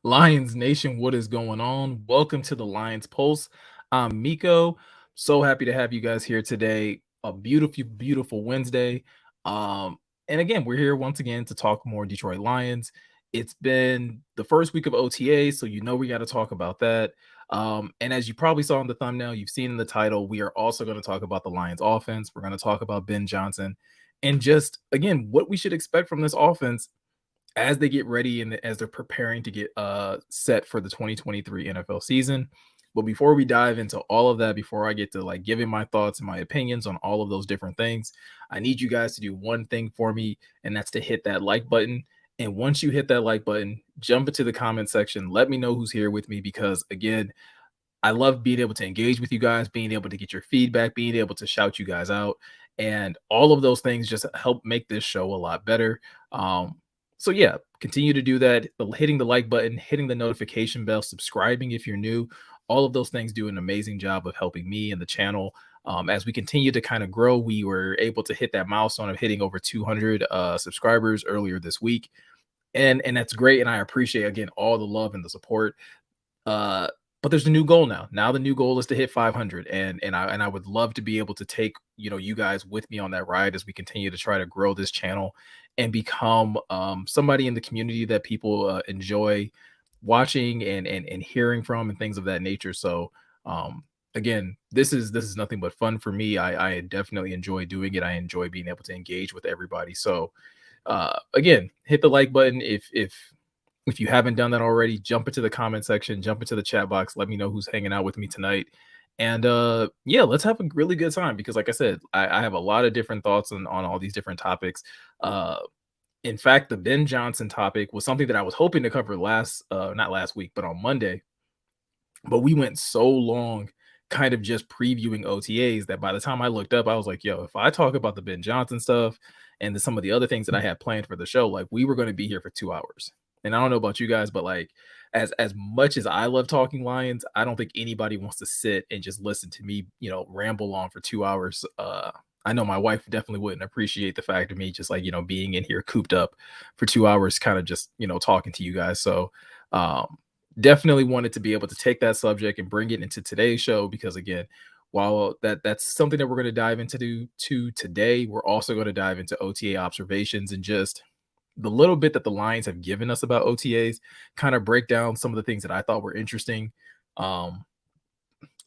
Lions Nation, what is going on? Welcome to the Lions Pulse. I'm Miko. So happy to have you guys here today. A beautiful, beautiful Wednesday. And again, we're here once again to talk more Detroit Lions. It's been the first week of OTA, so you know we got to talk about that. And as you probably saw in the thumbnail, you've seen in the title, we are also going to talk about the Lions offense. We're going to talk about Ben Johnson and just again what we should expect from this offense as they get ready and as they're preparing to get set for the 2023 NFL season. But before we dive into all of that, before I get to like giving my thoughts and my opinions on all of those different things, I need you guys to do one thing for me, and that's to hit that like button. And once you hit that like button, jump into the comment section. Let me know who's here with me because again, I love being able to engage with you guys, being able to get your feedback, being able to shout you guys out, and all of those things just help make this show a lot better. So yeah, continue to do that. Hitting the like button, hitting the notification bell, subscribing if you're new. All of those things do an amazing job of helping me and the channel. As we continue to kind of grow, we were able to hit that milestone of hitting over 200 subscribers earlier this week, and that's great. And I appreciate again all the love and the support. Uh, but there's a new goal now. Now the new goal is to hit 500, and I would love to be able to take you guys with me on that ride as we continue to try to grow this channel and become somebody in the community that people enjoy watching and hearing from and things of that nature. So again, this is nothing but fun for me. I definitely enjoy doing it. I enjoy being able to engage with everybody. So again, hit the like button if you haven't done that already. Jump into the comment section, jump into the chat box, let me know who's hanging out with me tonight. And yeah, let's have a really good time because like I said, I have a lot of different thoughts on all these different topics. Uh in fact, the Ben Johnson topic was something that I was hoping to cover not last week, but on Monday. But we went so long kind of just previewing OTAs that by the time I looked up, I was like, yo, if I talk about the Ben Johnson stuff and some of the other things that I had planned for the show, like we were going to be here for 2 hours. And I don't know about you guys, but like as much as I love talking Lions, I don't think anybody wants to sit and just listen to me, ramble on for 2 hours. I know my wife definitely wouldn't appreciate the fact of me just like, being in here cooped up for 2 hours, kind of just, talking to you guys. So definitely wanted to be able to take that subject and bring it into today's show because again, while that's something that we're going to dive into today, we're also going to dive into OTA observations and just the little bit that the Lions have given us about OTAs, kind of break down some of the things that I thought were interesting. Um,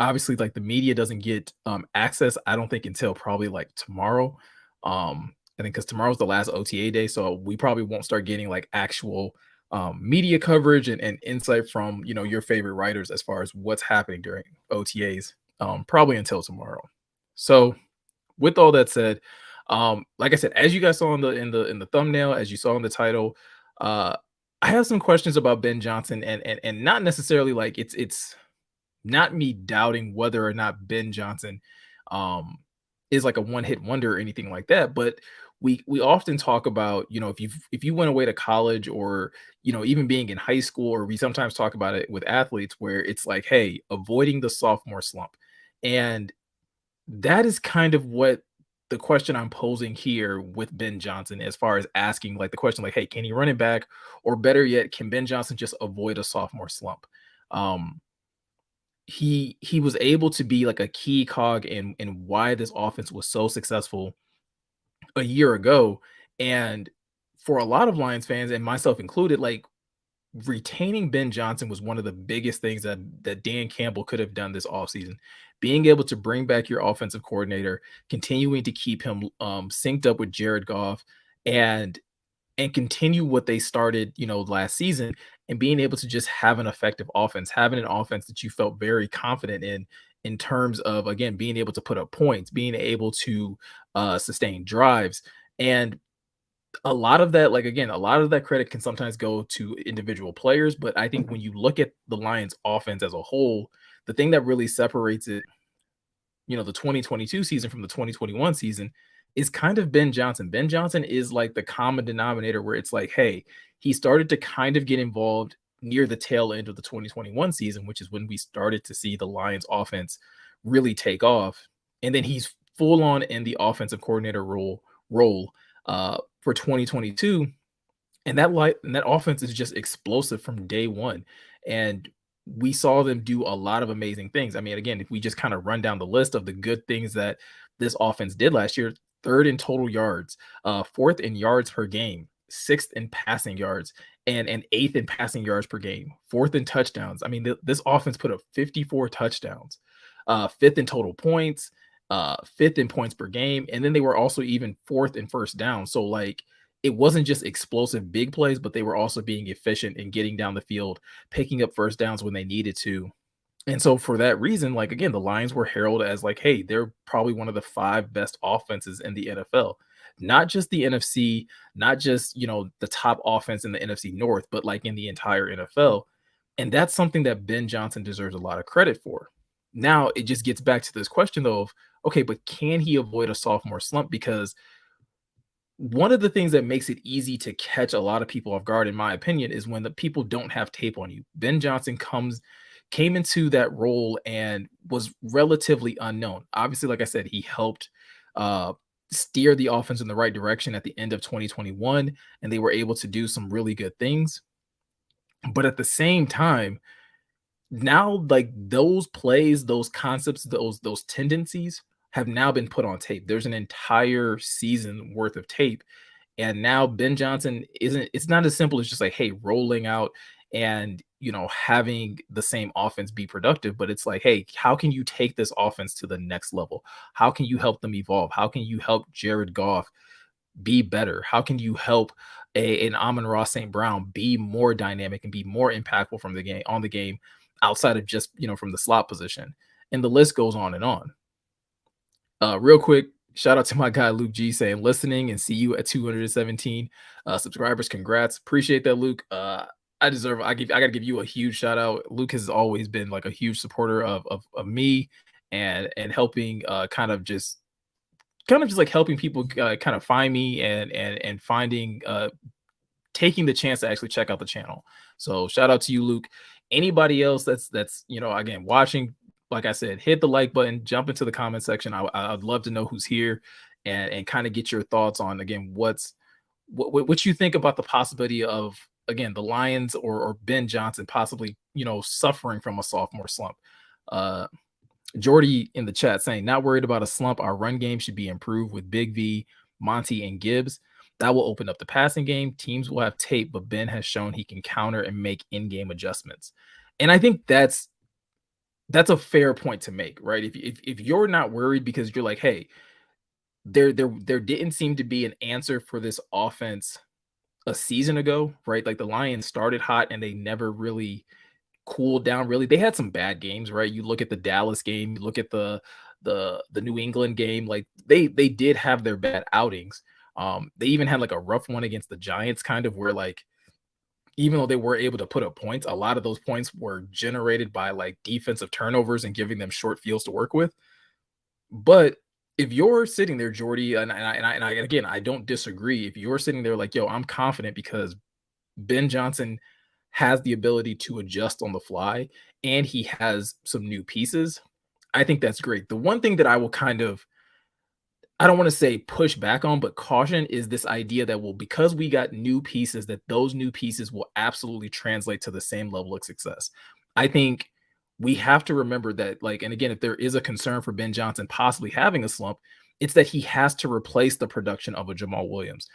Obviously, like the media doesn't get access, I don't think, until probably like tomorrow. I think because tomorrow's the last OTA day, so we probably won't start getting like actual media coverage and insight from your favorite writers as far as what's happening during OTAs, probably until tomorrow. So with all that said, like I said, as you guys saw in the thumbnail, as you saw in the title, uh, I have some questions about Ben Johnson, and not necessarily like it's not me doubting whether or not Ben Johnson um, is like a one hit wonder or anything like that, but we often talk about if you went away to college or even being in high school, or we sometimes talk about it with athletes where it's like, hey, avoiding the sophomore slump, and that is kind of what the question I'm posing here with Ben Johnson, as far as asking like the question like, hey, can he run it back? Or better yet, can Ben Johnson just avoid a sophomore slump? Um, he was able to be like a key cog in why this offense was so successful a year ago. And for a lot of Lions fans, and myself included, like retaining Ben Johnson was one of the biggest things that Dan Campbell could have done this offseason. Being able to bring back your offensive coordinator, continuing to keep him synced up with Jared Goff, and continue what they started, last season, and being able to just have an effective offense, having an offense that you felt very confident in terms of again being able to put up points, being able to sustain drives. And a lot of that, like again, a lot of that credit can sometimes go to individual players, but I think when you look at the Lions offense as a whole, the thing that really separates it, the 2022 season from the 2021 season, is kind of Ben Johnson. Ben Johnson is like the common denominator where it's like, hey, he started to kind of get involved near the tail end of the 2021 season, which is when we started to see the Lions offense really take off. And then he's full on in the offensive coordinator role for 2022. and that offense is just explosive from day one. And we saw them do a lot of amazing things. I mean, again, if we just kind of run down the list of the good things that this offense did last year, third in total yards, fourth in yards per game, sixth in passing yards, and eighth in passing yards per game, fourth in touchdowns. I mean, this offense put up 54 touchdowns, fifth in total points, fifth in points per game, and then they were also even fourth in first down. So like it wasn't just explosive big plays, but they were also being efficient in getting down the field, picking up first downs when they needed to. And so for that reason, like again, the Lions were heralded as like, hey, they're probably one of the five best offenses in the NFL. Not just the NFC, not just, the top offense in the NFC North, but like in the entire NFL. And that's something that Ben Johnson deserves a lot of credit for. Now it just gets back to this question though of okay, but can he avoid a sophomore slump? Because one of the things that makes it easy to catch a lot of people off guard, in my opinion, is when the people don't have tape on you. Ben Johnson came into that role and was relatively unknown. Obviously, like I said, he helped uh, steer the offense in the right direction at the end of 2021, and they were able to do some really good things. But at the same time, now like those plays, those concepts, those tendencies have now been put on tape. There's an entire season worth of tape. And now Ben Johnson it's not as simple as just like, hey, rolling out and having the same offense be productive, but it's like, hey, how can you take this offense to the next level? How can you help them evolve? How can you help Jared Goff be better? How can you help an Amon-Ra St. Brown be more dynamic and be more impactful from the game on the game outside of just from the slot position? And the list goes on and on. Real quick, shout out to my guy Luke G saying listening and see you at 217 subscribers. Congrats. Appreciate that, Luke. I gotta give you a huge shout out. Luke has always been like a huge supporter of me and helping kind of just like helping people kind of find me and finding taking the chance to actually check out the channel. So shout out to you, Luke. Anybody else that's again watching, like I said, hit the like button, jump into the comment section. I'd love to know who's here and kind of get your thoughts on again what you think about the possibility of again the Lions or Ben Johnson possibly suffering from a sophomore slump. Jordy in the chat saying, not worried about a slump. Our run game should be improved with Big V, Monty, and Gibbs. That will open up the passing game. Teams will have tape, but Ben has shown he can counter and make in-game adjustments. And I think that's a fair point to make, right? If you're not worried because you're like, hey, there didn't seem to be an answer for this offense a season ago, right? Like the Lions started hot and they never really cooled down really. They had some bad games, right? You look at the Dallas game, you look at the New England game, like they did have their bad outings. They even had like a rough one against the Giants, kind of where like even though they were able to put up points, a lot of those points were generated by like defensive turnovers and giving them short fields to work with. But if you're sitting there, Jordy, and again, I don't disagree. If you're sitting there like, yo, I'm confident because Ben Johnson has the ability to adjust on the fly and he has some new pieces, I think that's great. The one thing that I will I don't want to say push back on, but caution is this idea that, well, because we got new pieces, that those new pieces will absolutely translate to the same level of success. I think we have to remember that, like, and again, if there is a concern for Ben Johnson possibly having a slump, it's that he has to replace the production of a Jamal Williams.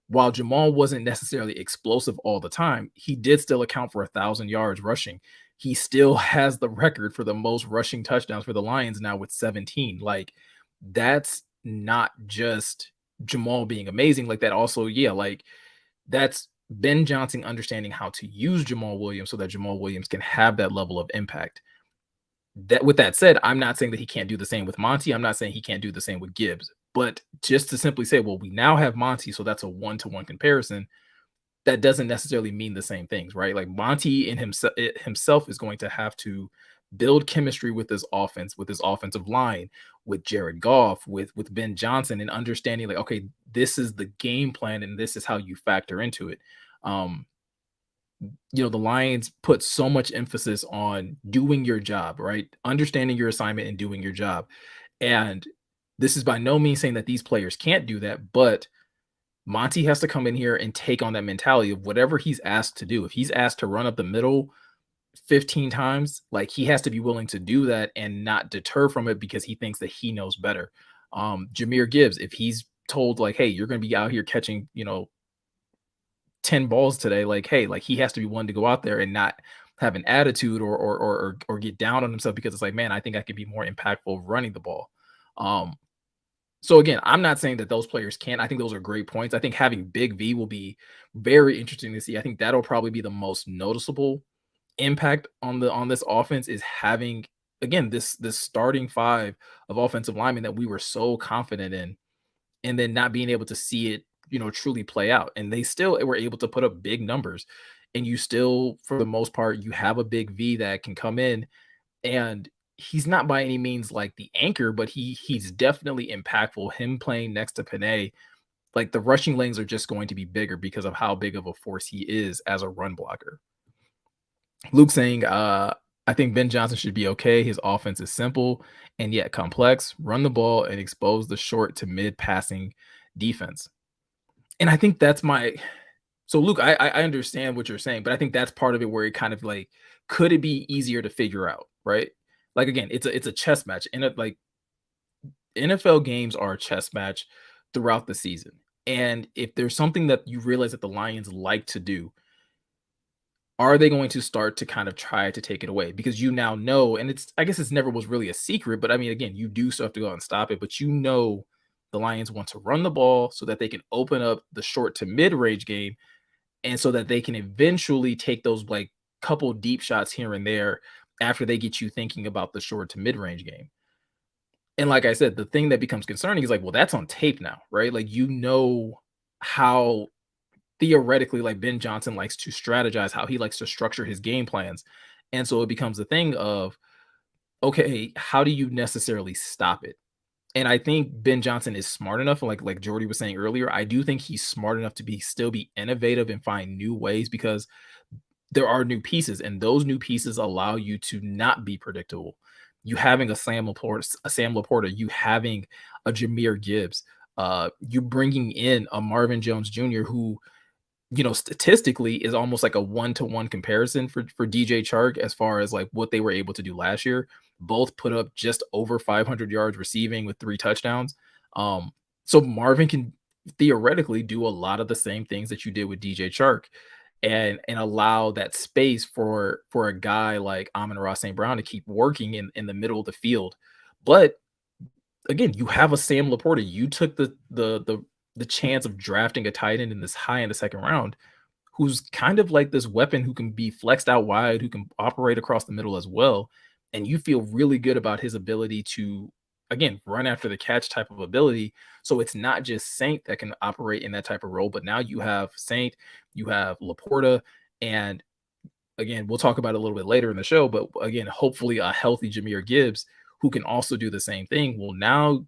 While Jamal wasn't necessarily explosive all the time, he did still account for 1,000 yards rushing. He still has the record for the most rushing touchdowns for the Lions now with 17. Like, that's not just Jamal being amazing. Like, that also, yeah, like that's Ben Johnson understanding how to use Jamal Williams so that Jamal Williams can have that level of impact. That with that said, I'm not saying that he can't do the same with Monty. I'm not saying he can't do the same with Gibbs. But just to simply say, well, we now have Monty, so that's a one-to-one comparison. That doesn't necessarily mean the same things, right? Like Monty in himself is going to have to build chemistry with this offense, with his offensive line, with Jared Goff, with Ben Johnson, and understanding like, okay, this is the game plan and this is how you factor into it. The Lions put so much emphasis on doing your job, right? Understanding your assignment and doing your job. And this is by no means saying that these players can't do that, but Monty has to come in here and take on that mentality of whatever he's asked to do. If he's asked to run up the middle 15 times, like he has to be willing to do that and not deter from it because he thinks that he knows better. Jameer Gibbs, if he's told like, hey, you're going to be out here catching, 10 balls today, like, hey, like he has to be one to go out there and not have an attitude or get down on himself because it's like, man, I think I could be more impactful running the ball. Um, so again, I'm not saying that those players can't. I think those are great points. I think having Big V will be very interesting to see. I think that'll probably be the most noticeable impact on this offense is having again this starting five of offensive linemen that we were so confident in, and then not being able to see it, truly play out. And they still were able to put up big numbers. And you still, for the most part, you have a Big V that can come in, and he's not by any means like the anchor, but he's definitely impactful. Him playing next to Panay, like the rushing lanes are just going to be bigger because of how big of a force he is as a run blocker. Luke saying, I think Ben Johnson should be okay. His offense is simple and yet complex. Run the ball and expose the short to mid passing defense. And I think that's my so Luke, I understand what you're saying, but I think that's part of it where it kind of like could it be easier to figure out, right? Like again, it's a chess match. And like NFL games are a chess match throughout the season. And if there's something that you realize that the Lions like to do, are they going to start to kind of try to take it away? Because you now know, and it's I guess it's never was really a secret, but I mean, again, you do still have to go out and stop it, but the Lions want to run the ball so that they can open up the short to mid-range game and so that they can eventually take those like couple deep shots here and there after they get you thinking about the short to mid-range game. And like I said, the thing that becomes concerning is like, well, that's on tape now, right? Like how theoretically, like Ben Johnson likes to strategize, how he likes to structure his game plans. And so it becomes a thing of, okay, how do you necessarily stop it? And I think Ben Johnson is smart enough, like Jordy was saying earlier. I do think he's smart enough to be still be innovative and find new ways because there are new pieces, and those new pieces allow you to not be predictable. You having a Sam Laporta, you having a Jameer Gibbs, you bringing in a Marvin Jones Jr. who statistically is almost like a one-to-one comparison for DJ Chark as far as like what they were able to do last year. Both put up just over 500 yards receiving with 3 touchdowns. So Marvin can theoretically do a lot of the same things that you did with DJ Chark and allow that space for a guy like Amon-Ra St. Brown to keep working in the middle of the field. But again, you have a Sam Laporta. You took the chance of drafting a tight end in this high in the second round, who's kind of like this weapon who can be flexed out wide, who can operate across the middle as well. And you feel really good about his ability to, again, run after the catch type of ability. So it's not just Saint that can operate in that type of role, but now you have Saint, you have Laporta, and again, we'll talk about it a little bit later in the show, but again, hopefully a healthy Jameer Gibbs who can also do the same thing. Well, now,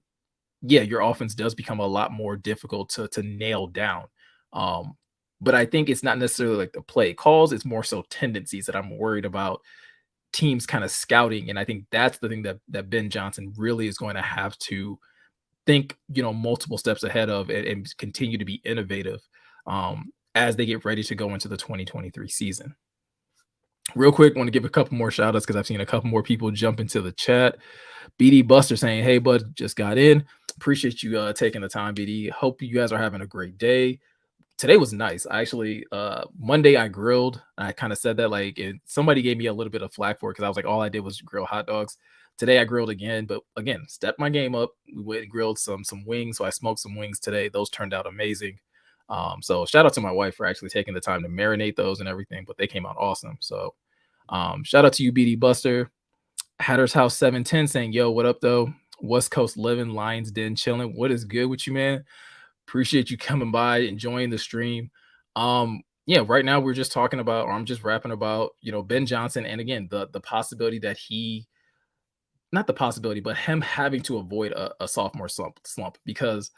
yeah, your offense does become a lot more difficult to nail down. But I think it's not necessarily like the play calls, it's more so tendencies that I'm worried about teams kind of scouting. And I think that's the thing that Ben Johnson really is going to have to think, multiple steps ahead of and continue to be innovative as they get ready to go into the 2023 season. Real quick, want to give a couple more shout outs because I've seen a couple more people jump into the chat. BD Buster saying, hey, bud, just got in. Appreciate you taking the time, BD. Hope you guys are having a great day. Today was nice. I actually, Monday I grilled. I kind of said that like somebody gave me a little bit of flack for it because I was like, all I did was grill hot dogs. Today I grilled again, but again, stepped my game up. We went and grilled some wings. So I smoked some wings today. Those turned out amazing. So shout out to my wife for actually taking the time to marinate those and everything, but they came out awesome. So shout out to you, BD Buster. Hatter's House 710 saying, yo, what up though? West Coast living, Lions Den chilling. What is good with you, man? Appreciate you coming by, enjoying the stream. Yeah, right now we're just talking about, or I'm just rapping about, Ben Johnson. And again, the possibility that not the possibility, but him having to avoid a sophomore slump, because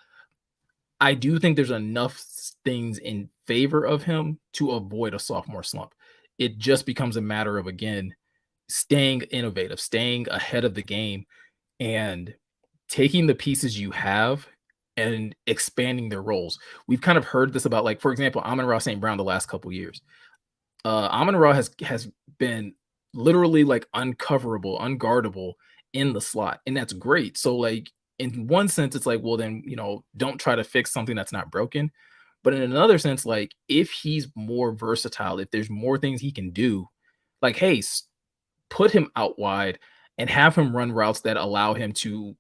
I do think there's enough things in favor of him to avoid a sophomore slump. It just becomes a matter of, again, staying innovative, staying ahead of the game, and taking the pieces you have and expanding their roles. We've kind of heard this about, like, for example, Amon-Ra St. Brown the last couple years. Amon-Ra has been literally like uncoverable, unguardable in the slot, and that's great. So like in one sense, it's like, well, then don't try to fix something that's not broken. But in another sense, like if he's more versatile, if there's more things he can do, like hey, put him out wide and have him run routes that allow him to,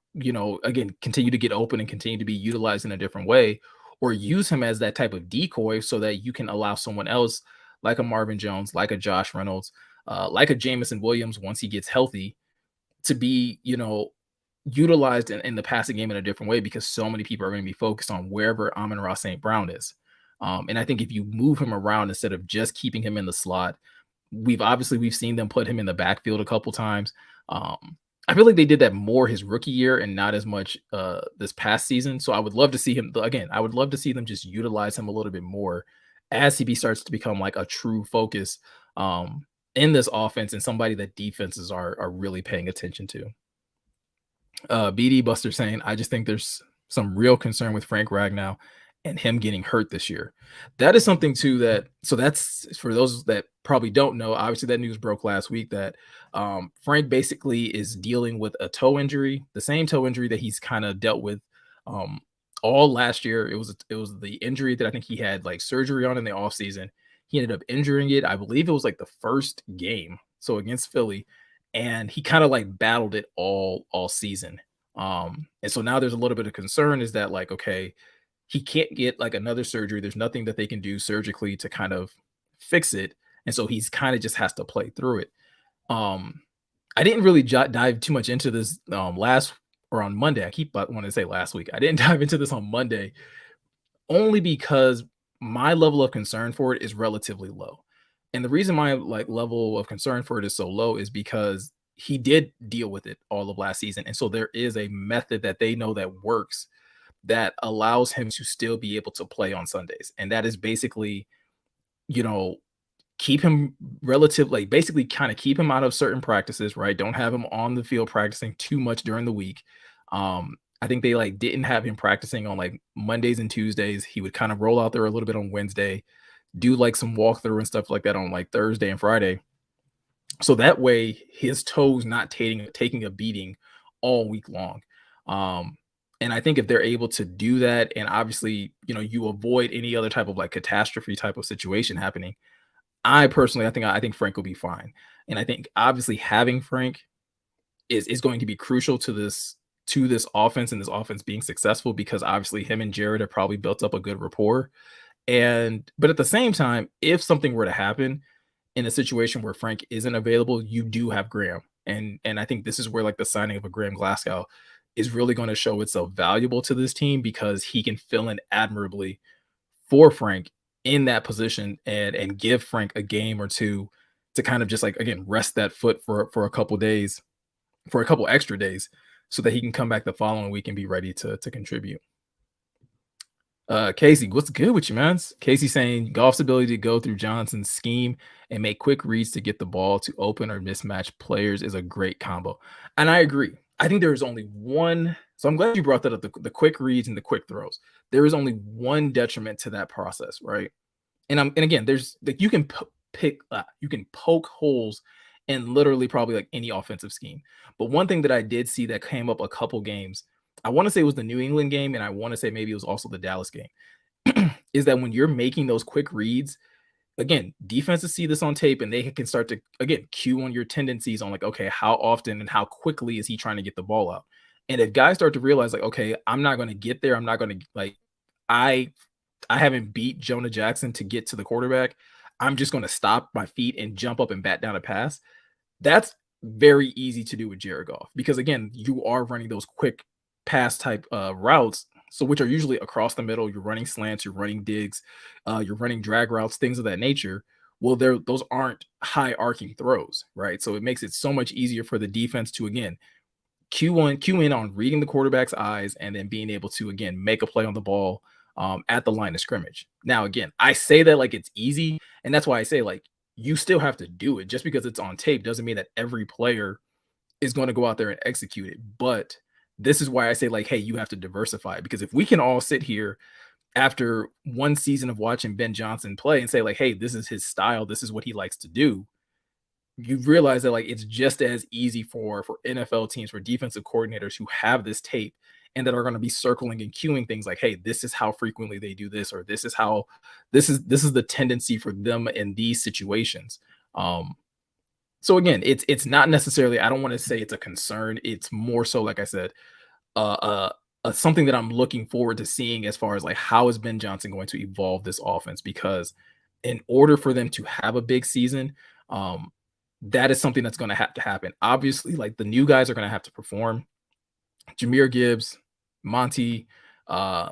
again, continue to get open and continue to be utilized in a different way, or use him as that type of decoy so that you can allow someone else like a Marvin Jones, like a Josh Reynolds, like a Jameson Williams once he gets healthy to be, utilized in the passing game in a different way because so many people are going to be focused on wherever Amon-Ra St. Brown is. And I think if you move him around instead of just keeping him in the slot, we've seen them put him in the backfield a couple times. I feel like they did that more his rookie year and not as much this past season. So I would love to see him again. I would love to see them just utilize him a little bit more as he starts to become like a true focus in this offense and somebody that defenses are really paying attention to. BD Buster saying, I just think there's some real concern with Frank Ragnow and him getting hurt this year. That is something too that's for those that probably don't know. Obviously, that news broke last week that Frank basically is dealing with a toe injury, the same toe injury that he's kind of dealt with all last year. It was the injury that I think he had like surgery on in the offseason. He ended up injuring it. I believe it was like the first game, so against Philly, and he kind of like battled it all season. And so now there's a little bit of concern is that like, okay, he can't get like another surgery. There's nothing that they can do surgically to kind of fix it. And so he's kind of just has to play through it. I didn't really dive too much into this last or on Monday. I keep wanting to say last week. I didn't dive into this on Monday only because my level of concern for it is relatively low. And the reason my like level of concern for it is so low is because he did deal with it all of last season. And so there is a method that they know that works that allows him to still be able to play on Sundays. And that is basically, you know, keep him like basically kind of keep him out of certain practices, right? Don't have him on the field practicing too much during the week. I think they like didn't have him practicing on like Mondays and Tuesdays. He would kind of roll out there a little bit on Wednesday, do like some walkthrough and stuff like that on like Thursday and Friday. So that way his toes not taking a beating all week long. And I think if they're able to do that, and obviously, you avoid any other type of like catastrophe type of situation happening, I think Frank will be fine. And I think obviously having Frank is going to be crucial to this offense and this offense being successful because obviously him and Jared have probably built up a good rapport. But at the same time, if something were to happen in a situation where Frank isn't available, you do have Graham. And I think this is where like the signing of a Graham Glasgow is really going to show itself valuable to this team because he can fill in admirably for Frank in that position and give Frank a game or two to kind of just like, again, rest that foot for a couple days, for a couple extra days so that he can come back the following week and be ready to contribute. Casey, what's good with you, man? Casey saying Goff's ability to go through Johnson's scheme and make quick reads to get the ball to open or mismatch players is a great combo. And I agree. I think there is only one. So I'm glad you brought that up, the quick reads and the quick throws. There is only one detriment to that process, right? And again, there's like you can you can poke holes in literally probably like any offensive scheme. But one thing that I did see that came up a couple games, I want to say it was the New England game, and I want to say maybe it was also the Dallas game, is that when you're making those quick reads, again, defenses see this on tape and they can start to, again, cue on your tendencies on like, okay, how often and how quickly is he trying to get the ball out? And if guys start to realize like, okay, I'm not going to get there. I'm not going to like, I haven't beat Jonah Jackson to get to the quarterback. I'm just going to stop my feet and jump up and bat down a pass. That's very easy to do with Jared Goff because again, you are running those quick pass type routes, so which are usually across the middle. You're running slants, you're running digs, you're running drag routes, things of that nature. Well, those aren't high arcing throws, right? So it makes it so much easier for the defense to again cue in on reading the quarterback's eyes and then being able to again make a play on the ball at the line of scrimmage. Now, again, I say that like it's easy, and that's why I say like you still have to do it. Just because it's on tape doesn't mean that every player is going to go out there and execute it, but this is why I say like, hey, you have to diversify, because if we can all sit here after one season of watching Ben Johnson play and say like, hey, this is his style, this is what he likes to do, you realize that like it's just as easy for NFL teams, for defensive coordinators who have this tape and that are going to be circling and cueing things like, hey, this is how frequently they do this, or this is how this is the tendency for them in these situations. Um, so again, it's not necessarily, I don't want to say it's a concern. It's more so, like I said, uh, uh, something that I'm looking forward to seeing as far as like how is Ben Johnson going to evolve this offense, because in order for them to have a big season, um, that is something that's going to have to happen. Obviously, like the new guys are going to have to perform. Jameer Gibbs, Monty, uh,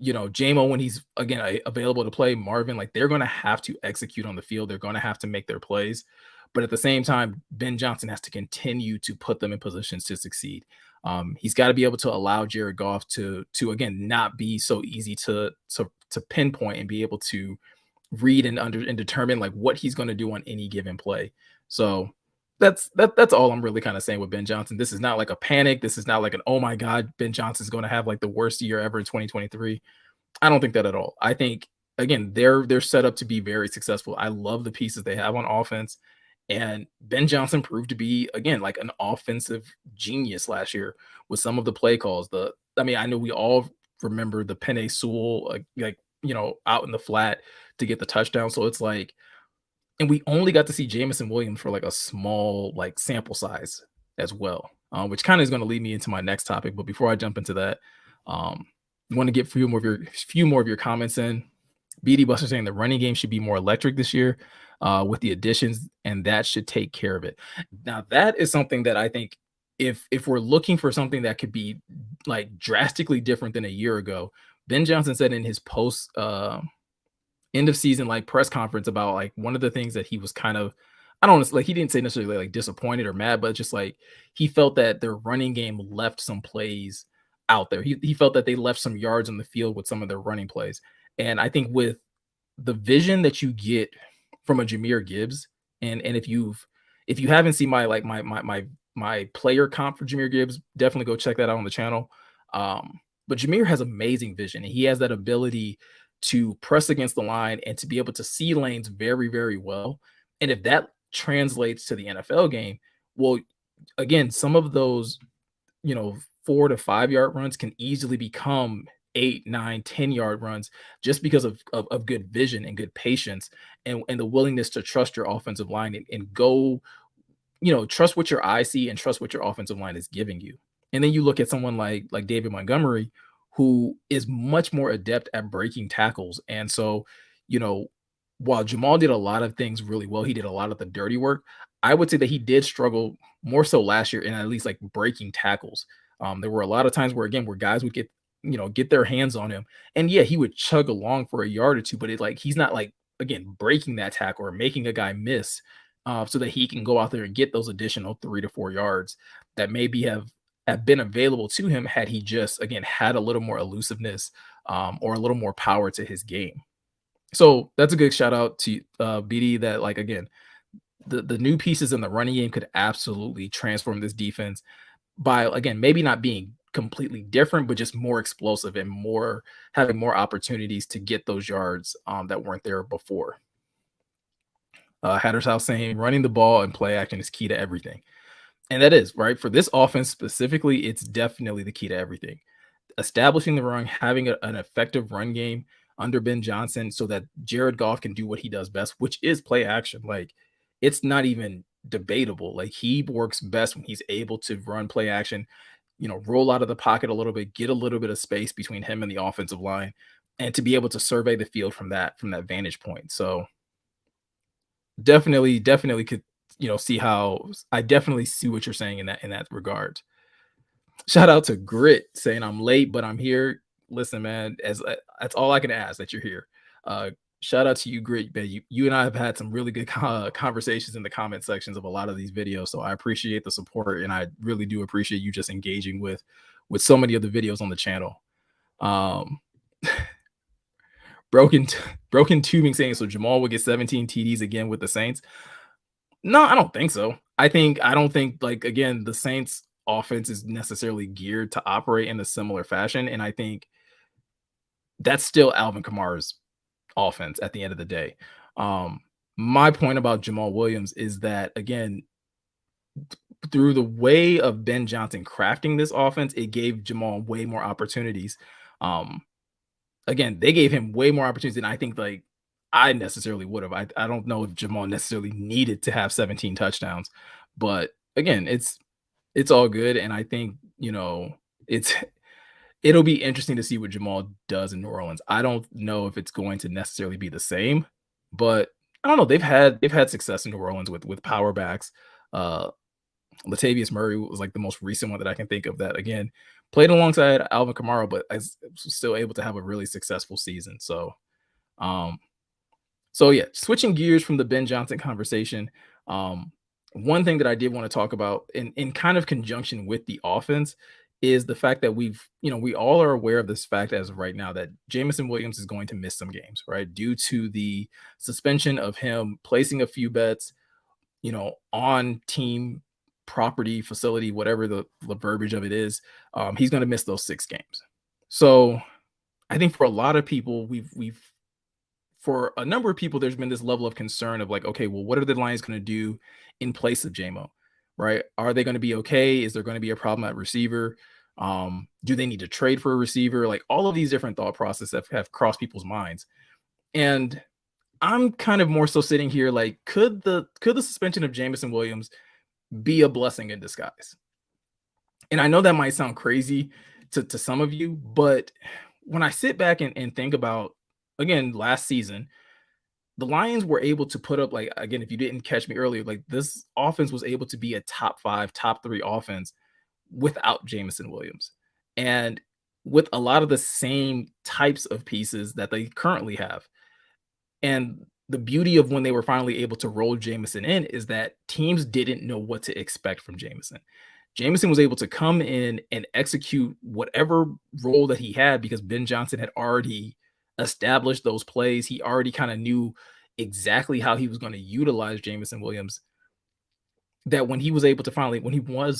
JMO when he's again available to play, Marvin, like they're going to have to execute on the field. They're going to have to make their plays. But at the same time, Ben Johnson has to continue to put them in positions to succeed. He's got to be able to allow Jared Goff to again not be so easy to pinpoint and be able to read and determine like what he's going to do on any given play. So that's all I'm really kind of saying with Ben Johnson. This is not like a panic. This is not like an, oh my God, Ben Johnson's going to have like the worst year ever in 2023. I don't think that at all. I think again, they're set up to be very successful. I love the pieces they have on offense. And Ben Johnson proved to be, again, like an offensive genius last year with some of the play calls. I know we all remember the Penei Sewell, out in the flat to get the touchdown. So it's like, and we only got to see Jameson Williams for like a small like sample size as well, which kind of is going to lead me into my next topic. But before I jump into that, I want to get a few more of your comments in. BD Buster saying the running game should be more electric this year with the additions, and that should take care of it. Now, that is something that I think if we're looking for something that could be like drastically different than a year ago, Ben Johnson said in his post end of season like press conference about like one of the things that he was kind of, I don't know, like he didn't say necessarily like disappointed or mad, but just like he felt that their running game left some plays out there. He felt that they left some yards on the field with some of their running plays. And I think with the vision that you get from a Jameer Gibbs, and if you haven't seen my like my player comp for Jameer Gibbs, definitely go check that out on the channel. But Jameer has amazing vision, and he has that ability to press against the line and to be able to see lanes very, very well. And if that translates to the NFL game, well, again, some of those, 4 to 5 yard runs can easily become 8, 9, 10 yard runs just because of good vision and good patience and the willingness to trust your offensive line and go, trust what your eyes see and trust what your offensive line is giving you. And then you look at someone like David Montgomery, who is much more adept at breaking tackles. And so, while Jamal did a lot of things really well, he did a lot of the dirty work. I would say that he did struggle more so last year in at least like breaking tackles. There were a lot of times where guys would get their hands on him, and yeah, he would chug along for a yard or two, but he's not like, again, breaking that tackle or making a guy miss, so that he can go out there and get those additional 3 to 4 yards that maybe have been available to him had he just, again, had a little more elusiveness, or a little more power to his game. So that's a good shout out to BD, that like, again, the new pieces in the running game could absolutely transform this defense by, again, maybe not being completely different, but just more explosive and having more opportunities to get those yards that weren't there before. Hatter's House saying running the ball and play action is key to everything. And that is right for this offense specifically. It's definitely the key to everything. Establishing the run, having an effective run game under Ben Johnson so that Jared Goff can do what he does best, which is play action. Like, it's not even debatable. Like, he works best when he's able to run play action, roll out of the pocket a little bit, get a little bit of space between him and the offensive line, and to be able to survey the field from that vantage point. So definitely could, see how I definitely see what you're saying in that regard. Shout out to Grit saying I'm late, but I'm here. Listen, man, that's all I can ask, that you're here. Shout out to you, Grit. Man, you and I have had some really good conversations in the comment sections of a lot of these videos, so I appreciate the support, and I really do appreciate you just engaging with so many of the videos on the channel. Broken tubing saying, so Jamal will get 17 TDs again with the Saints. No, I don't think so. I don't think, like, again, the Saints offense is necessarily geared to operate in a similar fashion. And I think that's still Alvin Kamara's offense at the end of the day. Um, my point about Jamal Williams is that, again, through the way of Ben Johnson crafting this offense, it gave Jamal way more opportunities. Um, Again, they gave him way more opportunities than I think like I necessarily would have. I don't know if Jamal necessarily needed to have 17 touchdowns, but again, it's all good. And I think, it's it'll be interesting to see what Jamal does in New Orleans. I don't know if it's going to necessarily be the same, but I don't know. They've had success in New Orleans with power backs. Uh Latavius Murray was like the most recent one that I can think of that again played alongside Alvin Kamara, but is still able to have a really successful season. Um, so yeah, switching gears from the Ben Johnson conversation. Um, One thing that I did want to talk about in kind of conjunction with the offense is the fact that we all are aware of this fact as of right now that Jameson Williams is going to miss some games, right? Due to the suspension of him placing a few bets, on team property, facility, whatever the verbiage of it is, he's going to miss those 6 games. So I think for a lot of people, we've for a number of people, there's been this level of concern of like, okay, well, what are the Lions going to do in place of JMO, right? Are they going to be okay? Is there going to be a problem at receiver? Do they need to trade for a receiver? Like all of these different thought processes have crossed people's minds. And I'm kind of more so sitting here like, could the suspension of Jameson Williams be a blessing in disguise? And I know that might sound crazy to some of you, but when I sit back and think about, again, last season, the Lions were able to put up, like, again, if you didn't catch me earlier, like this offense was able to be a top 5, top 3 offense without Jameson Williams. And with a lot of the same types of pieces that they currently have. And the beauty of when they were finally able to roll Jameson in is that teams didn't know what to expect from Jameson. Jameson was able to come in and execute whatever role that he had because Ben Johnson had already established those plays. He already kind of knew exactly how he was going to utilize Jameson Williams. That when he was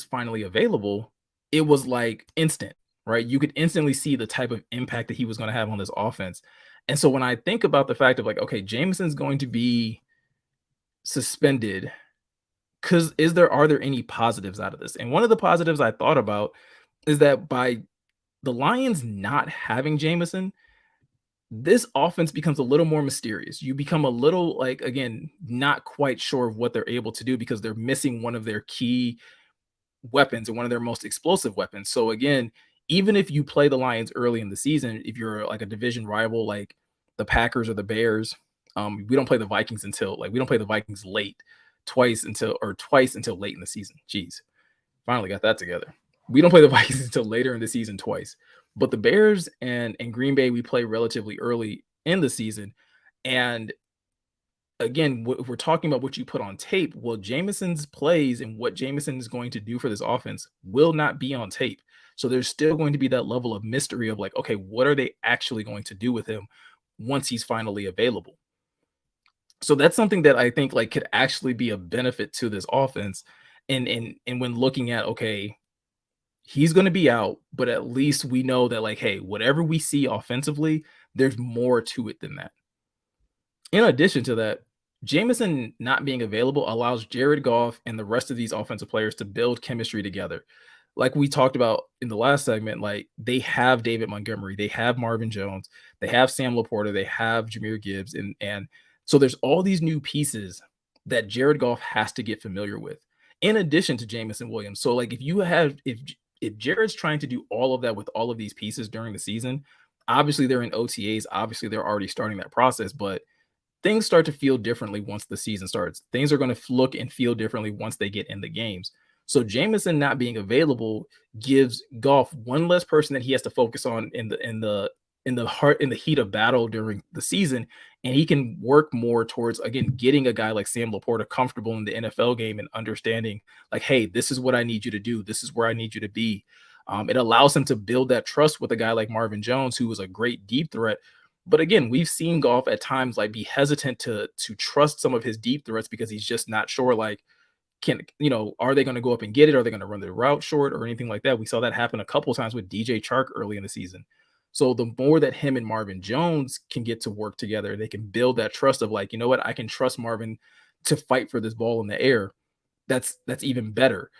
finally available, it was like instant, right? You could instantly see the type of impact that he was going to have on this offense. And so when I think about the fact of like, okay, Jameson's going to be suspended, because are there any positives out of this? And one of the positives I thought about is that by the Lions not having Jameson, this offense becomes a little more mysterious. You become a little like, again, not quite sure of what they're able to do because they're missing one of their key weapons and one of their most explosive weapons. So again, even if you play the Lions early in the season, if you're like a division rival like the Packers or the Bears, we don't play the Vikings we don't play the Vikings twice until late in the season. Jeez, finally got that together. We don't play the Vikings until later in the season twice. But the Bears and Green Bay, we play relatively early in the season. And again, if we're talking about what you put on tape, well, Jameson's plays and what Jameson is going to do for this offense will not be on tape. So there's still going to be that level of mystery of like, okay, what are they actually going to do with him once he's finally available? So that's something that I think like could actually be a benefit to this offense. And when looking at, okay, he's going to be out, but at least we know that like, hey, whatever we see offensively, there's more to it than that. In addition to that, Jameson not being available allows Jared Goff and the rest of these offensive players to build chemistry together. Like we talked about in the last segment, like they have David Montgomery, they have Marvin Jones, they have Sam Laporta, they have Jahmyr Gibbs, and so there's all these new pieces that Jared Goff has to get familiar with, in addition to Jameson Williams. So like if Jared's trying to do all of that with all of these pieces during the season, obviously they're in OTAs, obviously they're already starting that process, but things start to feel differently once the season starts. Things are going to look and feel differently once they get in the games. So Jameson not being available gives Goff one less person that he has to focus on in the heat of battle during the season, and he can work more towards again getting a guy like Sam Laporta comfortable in the NFL game and understanding like, hey, this is what I need you to do. This is where I need you to be. It allows him to build that trust with a guy like Marvin Jones, who was a great deep threat. But again, we've seen Goff at times like be hesitant to trust some of his deep threats because he's just not sure like are they going to go up and get it? Are they going to run the route short or anything like that? We saw that happen a couple times with DJ Chark early in the season. So the more that him and Marvin Jones can get to work together, they can build that trust of like, you know what, I can trust Marvin to fight for this ball in the air. That's even better.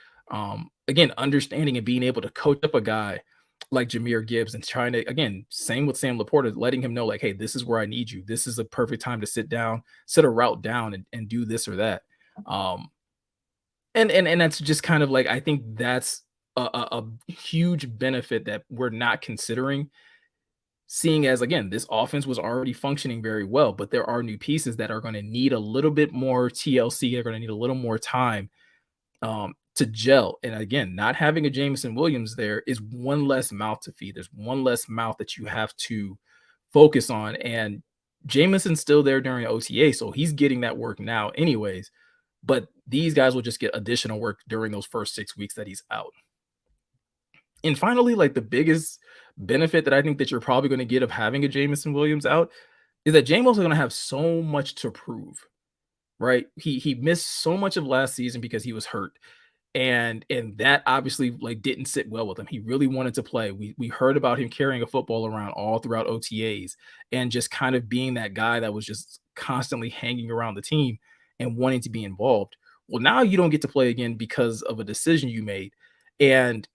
Again, understanding and being able to coach up a guy like Jahmyr Gibbs and trying to, again, same with Sam Laporta, letting him know like, hey, this is where I need you. This is a perfect time to sit down, sit a route down, and do this or that. Um, and that's just kind of like, I think that's a huge benefit that we're not considering, seeing as, again, this offense was already functioning very well, but there are new pieces that are going to need a little bit more TLC. They're going to need a little more time to gel. And again, not having a Jameson Williams there is one less mouth to feed. There's one less mouth that you have to focus on. And Jameson's still there during OTA, so he's getting that work now, anyways. But these guys will just get additional work during those first 6 weeks that he's out. And finally, like the biggest benefit that I think that you're probably going to get of having a Jameson Williams out is that Jameson is going to have so much to prove, right? He missed so much of last season because he was hurt. And that obviously like didn't sit well with him. He really wanted to play. We heard about him carrying a football around all throughout OTAs and just kind of being that guy that was just constantly hanging around the team and wanting to be involved. Well, now you don't get to play again because of a decision you made. And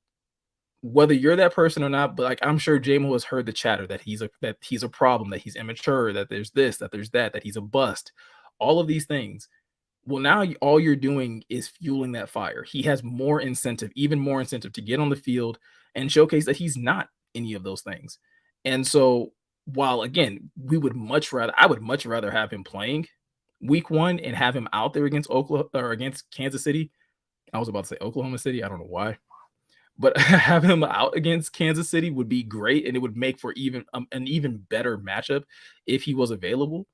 whether you're that person or not, but like I'm sure JMO has heard the chatter that he's a problem, that he's immature, that there's this, that there's that he's a bust, all of these things. Well, now all you're doing is fueling that fire. He has more incentive, even more incentive to get on the field and showcase that he's not any of those things. And so, while again, I would much rather have him playing week 1 and have him out there against Oklahoma or against Kansas City. I was about to say Oklahoma City. I don't know why, but have him out against Kansas City would be great, and it would make for even an even better matchup if he was available.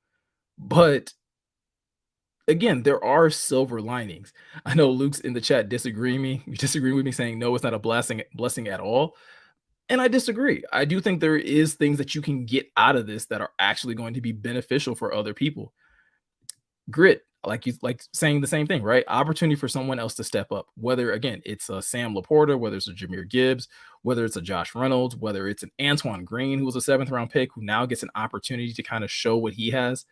But again, there are silver linings. I know Luke's in the chat disagreeing with me, saying no, it's not a blessing at all. And I disagree. I do think there is things that you can get out of this that are actually going to be beneficial for other people. Grit, like saying the same thing, right? Opportunity for someone else to step up. Whether again, it's a Sam Laporta, whether it's a Jahmyr Gibbs, whether it's a Josh Reynolds, whether it's an Antoine Green, who was a 7th round pick, who now gets an opportunity to kind of show what he has.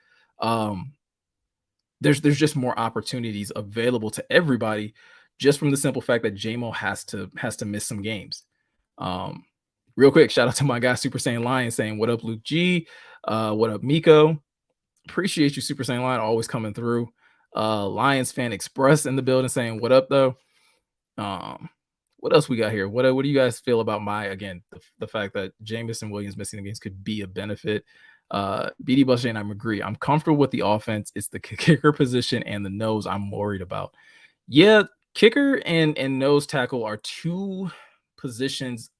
There's just more opportunities available to everybody, just from the simple fact that JMO has to miss some games. Real quick, shout out to my guy Super Saiyan Lion saying, "What up, Luke G? What up, Miko? Appreciate you, Super Saiyan Lion, always coming through. Lions Fan Express in the building saying, what up, though? What else we got here? What do you guys feel about the fact that Jameson Williams missing the games could be a benefit? BD Bush and I agree. I'm comfortable with the offense. It's the kicker position and the nose I'm worried about. Yeah, kicker and nose tackle are two positions.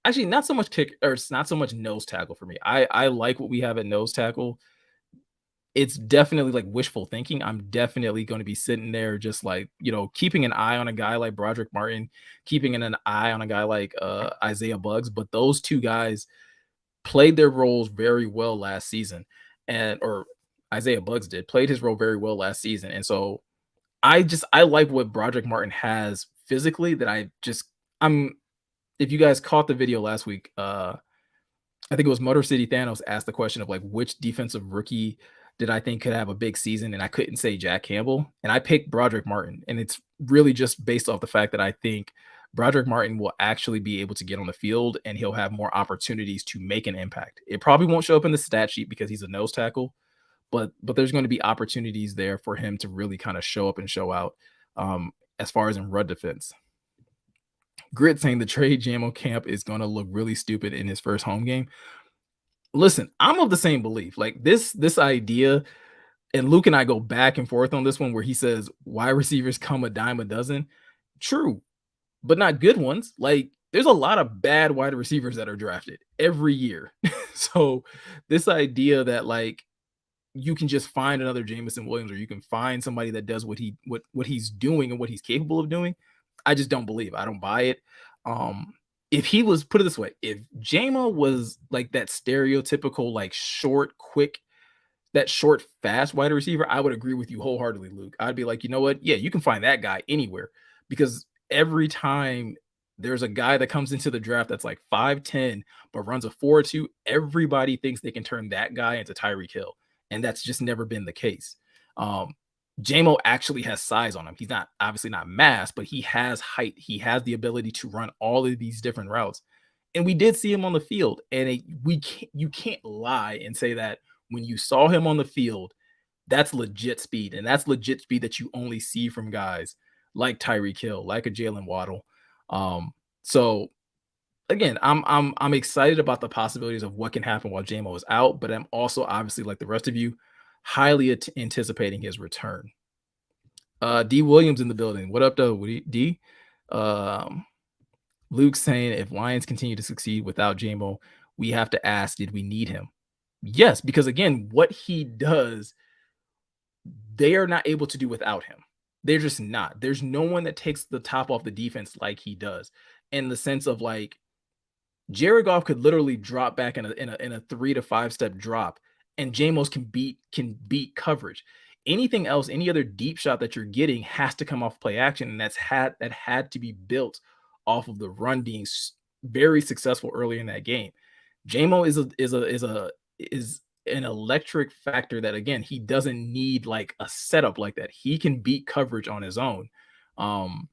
Actually, not so much kick, or it's not so much nose tackle for me. I like what we have at nose tackle. It's definitely like wishful thinking. I'm definitely going to be sitting there just like, keeping an eye on a guy like Broderick Martin, keeping an eye on a guy like Isaiah Buggs. But those two guys played their roles very well last season, or Isaiah Buggs played his role very well last season. And so I like what Broderick Martin has physically, that if you guys caught the video last week, I think it was Motor City Thanos asked the question of like, which defensive rookie did I think could have a big season? And I couldn't say Jack Campbell. And I picked Broderick Martin. And it's really just based off the fact that I think Broderick Martin will actually be able to get on the field and he'll have more opportunities to make an impact. It probably won't show up in the stat sheet because he's a nose tackle, but there's going to be opportunities there for him to really kind of show up and show out as far as in run defense. Grit saying the trade Jamo camp is going to look really stupid in his first home game. Listen, I'm of the same belief. Like this idea, and Luke and I go back and forth on this one where he says wide receivers come a dime a dozen. True, but not good ones. Like there's a lot of bad wide receivers that are drafted every year. So this idea that like you can just find another Jameson Williams, or you can find somebody that does what he's doing and what he's capable of doing, I just don't believe. I don't buy it. If he was, put it this way, if JMO was like that stereotypical, like short, quick that short, fast wide receiver, I would agree with you wholeheartedly, Luke. I'd be like, you know what? Yeah, you can find that guy anywhere because every time there's a guy that comes into the draft that's like 5'10, but runs a 4.2, everybody thinks they can turn that guy into Tyreek Hill. And that's just never been the case. Um, JMO actually has size on him. He's not obviously not mass, but he has height. He has the ability to run all of these different routes. And we did see him on the field. And you can't lie and say that when you saw him on the field, that's legit speed. And that's legit speed that you only see from guys like Tyreek Hill, like a Jalen Waddle. So again, I'm excited about the possibilities of what can happen while JMO is out, but I'm also obviously like the rest of you, highly anticipating his return. D Williams in the building. What up, though? D? Um, Luke saying if Lions continue to succeed without JMO, we have to ask, did we need him? Yes, because again, what he does, they are not able to do without him. They're just not. There's no one that takes the top off the defense like he does, in the sense of like Jared Goff could literally drop back in a 3 to 5 step drop, and Jamos can beat coverage. Anything else, any other deep shot that you're getting has to come off play action, and that had to be built off of the run being very successful early in that game. Jamo is an electric factor that again he doesn't need like a setup like that. He can beat coverage on his own. Um,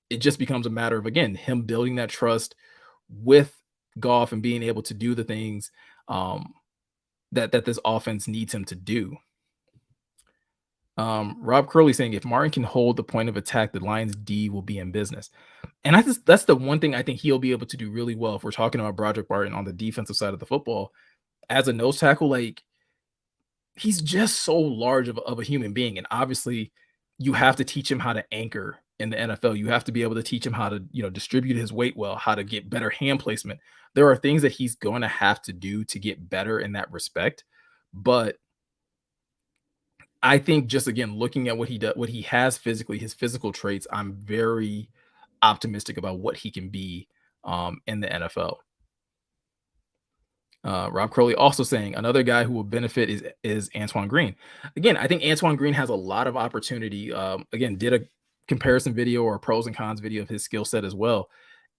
it just becomes a matter of again him building that trust with Goff and being able to do the things um, that this offense needs him to do. Rob Curley saying if Martin can hold the point of attack, the Lions D will be in business. And that's the one thing I think he'll be able to do really well if we're talking about Broderick Barton on the defensive side of the football. As a nose tackle, like he's just so large of a human being. And obviously, you have to teach him how to anchor in the NFL. You have to be able to teach him how to, distribute his weight well, how to get better hand placement. There are things that he's going to have to do to get better in that respect. But I think just again, looking at what he does, what he has physically, his physical traits, I'm very optimistic about what he can be in the NFL. Rob Crowley also saying another guy who will benefit is Antoine Green. Again, I think Antoine Green has a lot of opportunity. Again, did a comparison video or a pros and cons video of his skill set as well,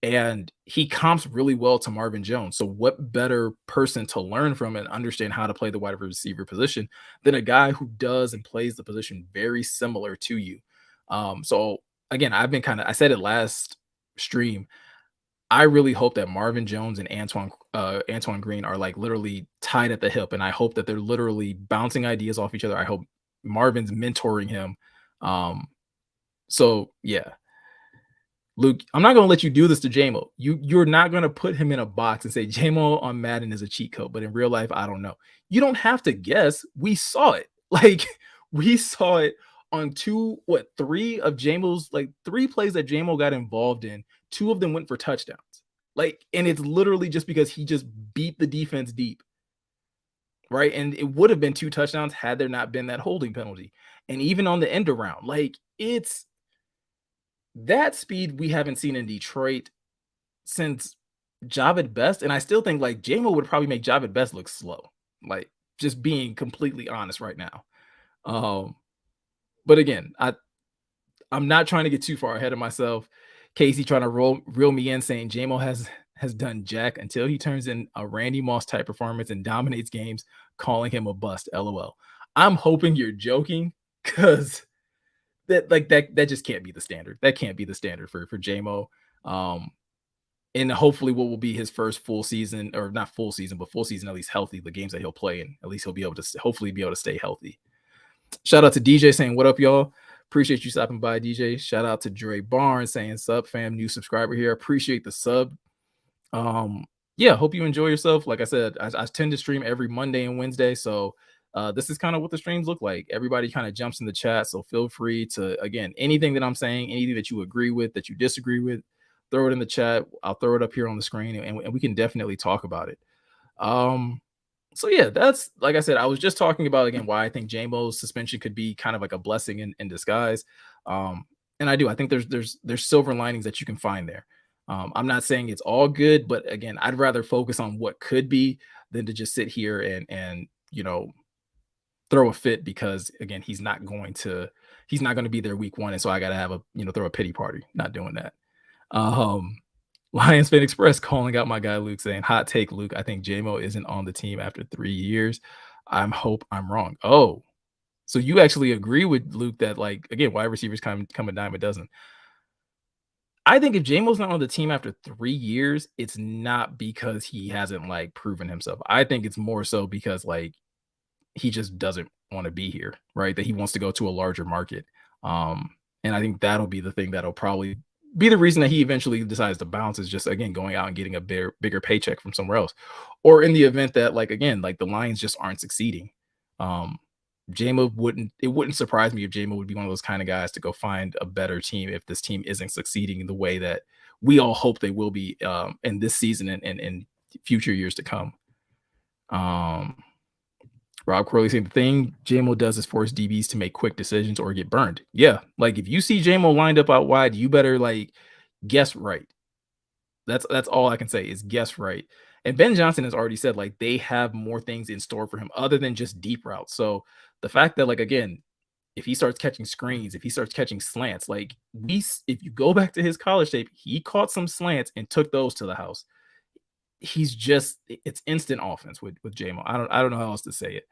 and he comps really well to Marvin Jones. So, what better person to learn from and understand how to play the wide receiver position than a guy who does and plays the position very similar to you? So, again, I said it last stream. I really hope that Marvin Jones and Antoine Green are like literally tied at the hip, and I hope that they're literally bouncing ideas off each other. I hope Marvin's mentoring him. So yeah, Luke, I'm not gonna let you do this to JMO. You're not gonna put him in a box and say JMO on Madden is a cheat code, but in real life, I don't know. You don't have to guess. We saw it. Like we saw it on three of JMO's like three plays that JMO got involved in. Two of them went for touchdowns. Like, and it's literally just because he just beat the defense deep. Right. And it would have been two touchdowns had there not been that holding penalty. And even on the end around, like it's that speed we haven't seen in Detroit since Javid Best. And I still think like JMO would probably make Javid Best look slow. Like just being completely honest right now. Um, but again, I'm not trying to get too far ahead of myself. Casey trying to reel me in saying JMO has done jack until he turns in a Randy Moss type performance and dominates games, calling him a bust. LOL. I'm hoping you're joking because that just can't be the standard. That can't be the standard for JMO. And hopefully what will be his first full season, or not full season, but full season at least healthy, the games that he'll play in. At least he'll be able to hopefully be able to stay healthy. Shout out to DJ saying, what up, y'all? Appreciate you stopping by, DJ. Shout out to Dre Barnes saying, sub fam, new subscriber here. Appreciate the sub. Yeah, hope you enjoy yourself. Like I said, I tend to stream every Monday and Wednesday. So this is kind of what the streams look like. Everybody kind of jumps in the chat. So feel free to, again, anything that I'm saying, anything that you agree with, that you disagree with, throw it in the chat. I'll throw it up here on the screen and we can definitely talk about it. So yeah, that's like I said, I was just talking about again why I think JMO's suspension could be kind of like a blessing in disguise. And I think there's silver linings that you can find there. I'm not saying it's all good, but again, I'd rather focus on what could be than to just sit here and throw a fit because again, he's not going to be there week 1, and so I got to have a throw a pity party. Not doing that. Um, Lions Fan Express calling out my guy Luke saying, "Hot take, Luke. I think JMO isn't on the team after 3 years. I hope I'm wrong." Oh, so you actually agree with Luke that like again, wide receivers come a dime a dozen. I think if JMO's not on the team after 3 years, it's not because he hasn't like proven himself. I think it's more so because like he just doesn't want to be here, right? That he wants to go to a larger market. Um, and I think that'll be the thing that'll probably be the reason that he eventually decides to bounce is just again going out and getting a bigger paycheck from somewhere else. Or in the event that like again, like the Lions just aren't succeeding. Um Jamo wouldn't surprise me if Jamo would be one of those kind of guys to go find a better team if this team isn't succeeding in the way that we all hope they will be in this season and future years to come. Um Rob Corley saying the thing JMO does is force DBs to make quick decisions or get burned. Yeah, like if you see JMO lined up out wide, you better like guess right. That's all I can say is guess right. And Ben Johnson has already said like they have more things in store for him other than just deep routes. So the fact that like again, if he starts catching screens, if he starts catching slants, like if you go back to his college tape, he caught some slants and took those to the house. He's just it's instant offense with JMO. I don't know how else to say it.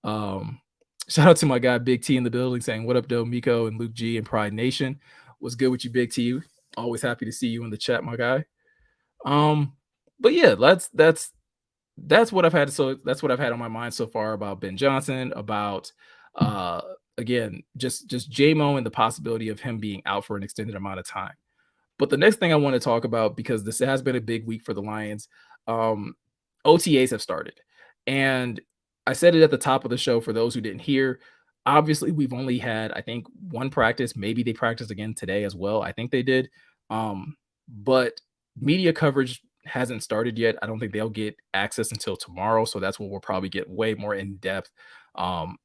Um, Shout out to my guy Big T in the building saying, "What up, Doe, Miko and Luke G and Pride Nation? What's good with you, Big T? Always happy to see you in the chat, my guy." Um, but yeah, that's what I've had. So that's what I've had on my mind so far about Ben Johnson, about again, just JMO and the possibility of him being out for an extended amount of time. But the next thing I want to talk about, because this has been a big week for the Lions, um, OTAs have started. And I said it at the top of the show for those who didn't hear. Obviously, we've only had, I think, one practice. Maybe they practiced again today as well. I think they did. But media coverage hasn't started yet. I don't think they'll get access until tomorrow. So that's when we'll probably get way more in-depth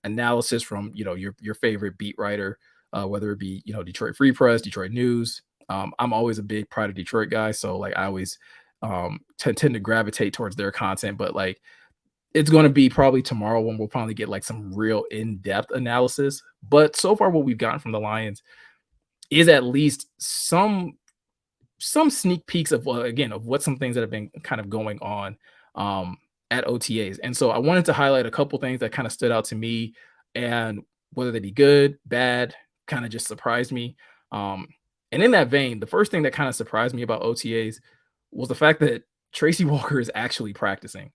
analysis from your favorite beat writer, whether it be Detroit Free Press, Detroit News. I'm always a big Pride of Detroit guy, so like I always tend to gravitate towards their content. But like it's going to be probably tomorrow when we'll probably get like some real in-depth analysis. But so far, what we've gotten from the Lions is at least some sneak peeks of again of what some things that have been kind of going on at OTAs. And so I wanted to highlight a couple things that kind of stood out to me, and whether they be good, bad, kind of just surprised me. And in that vein, the first thing that kind of surprised me about OTAs was the fact that Tracy Walker is actually practicing.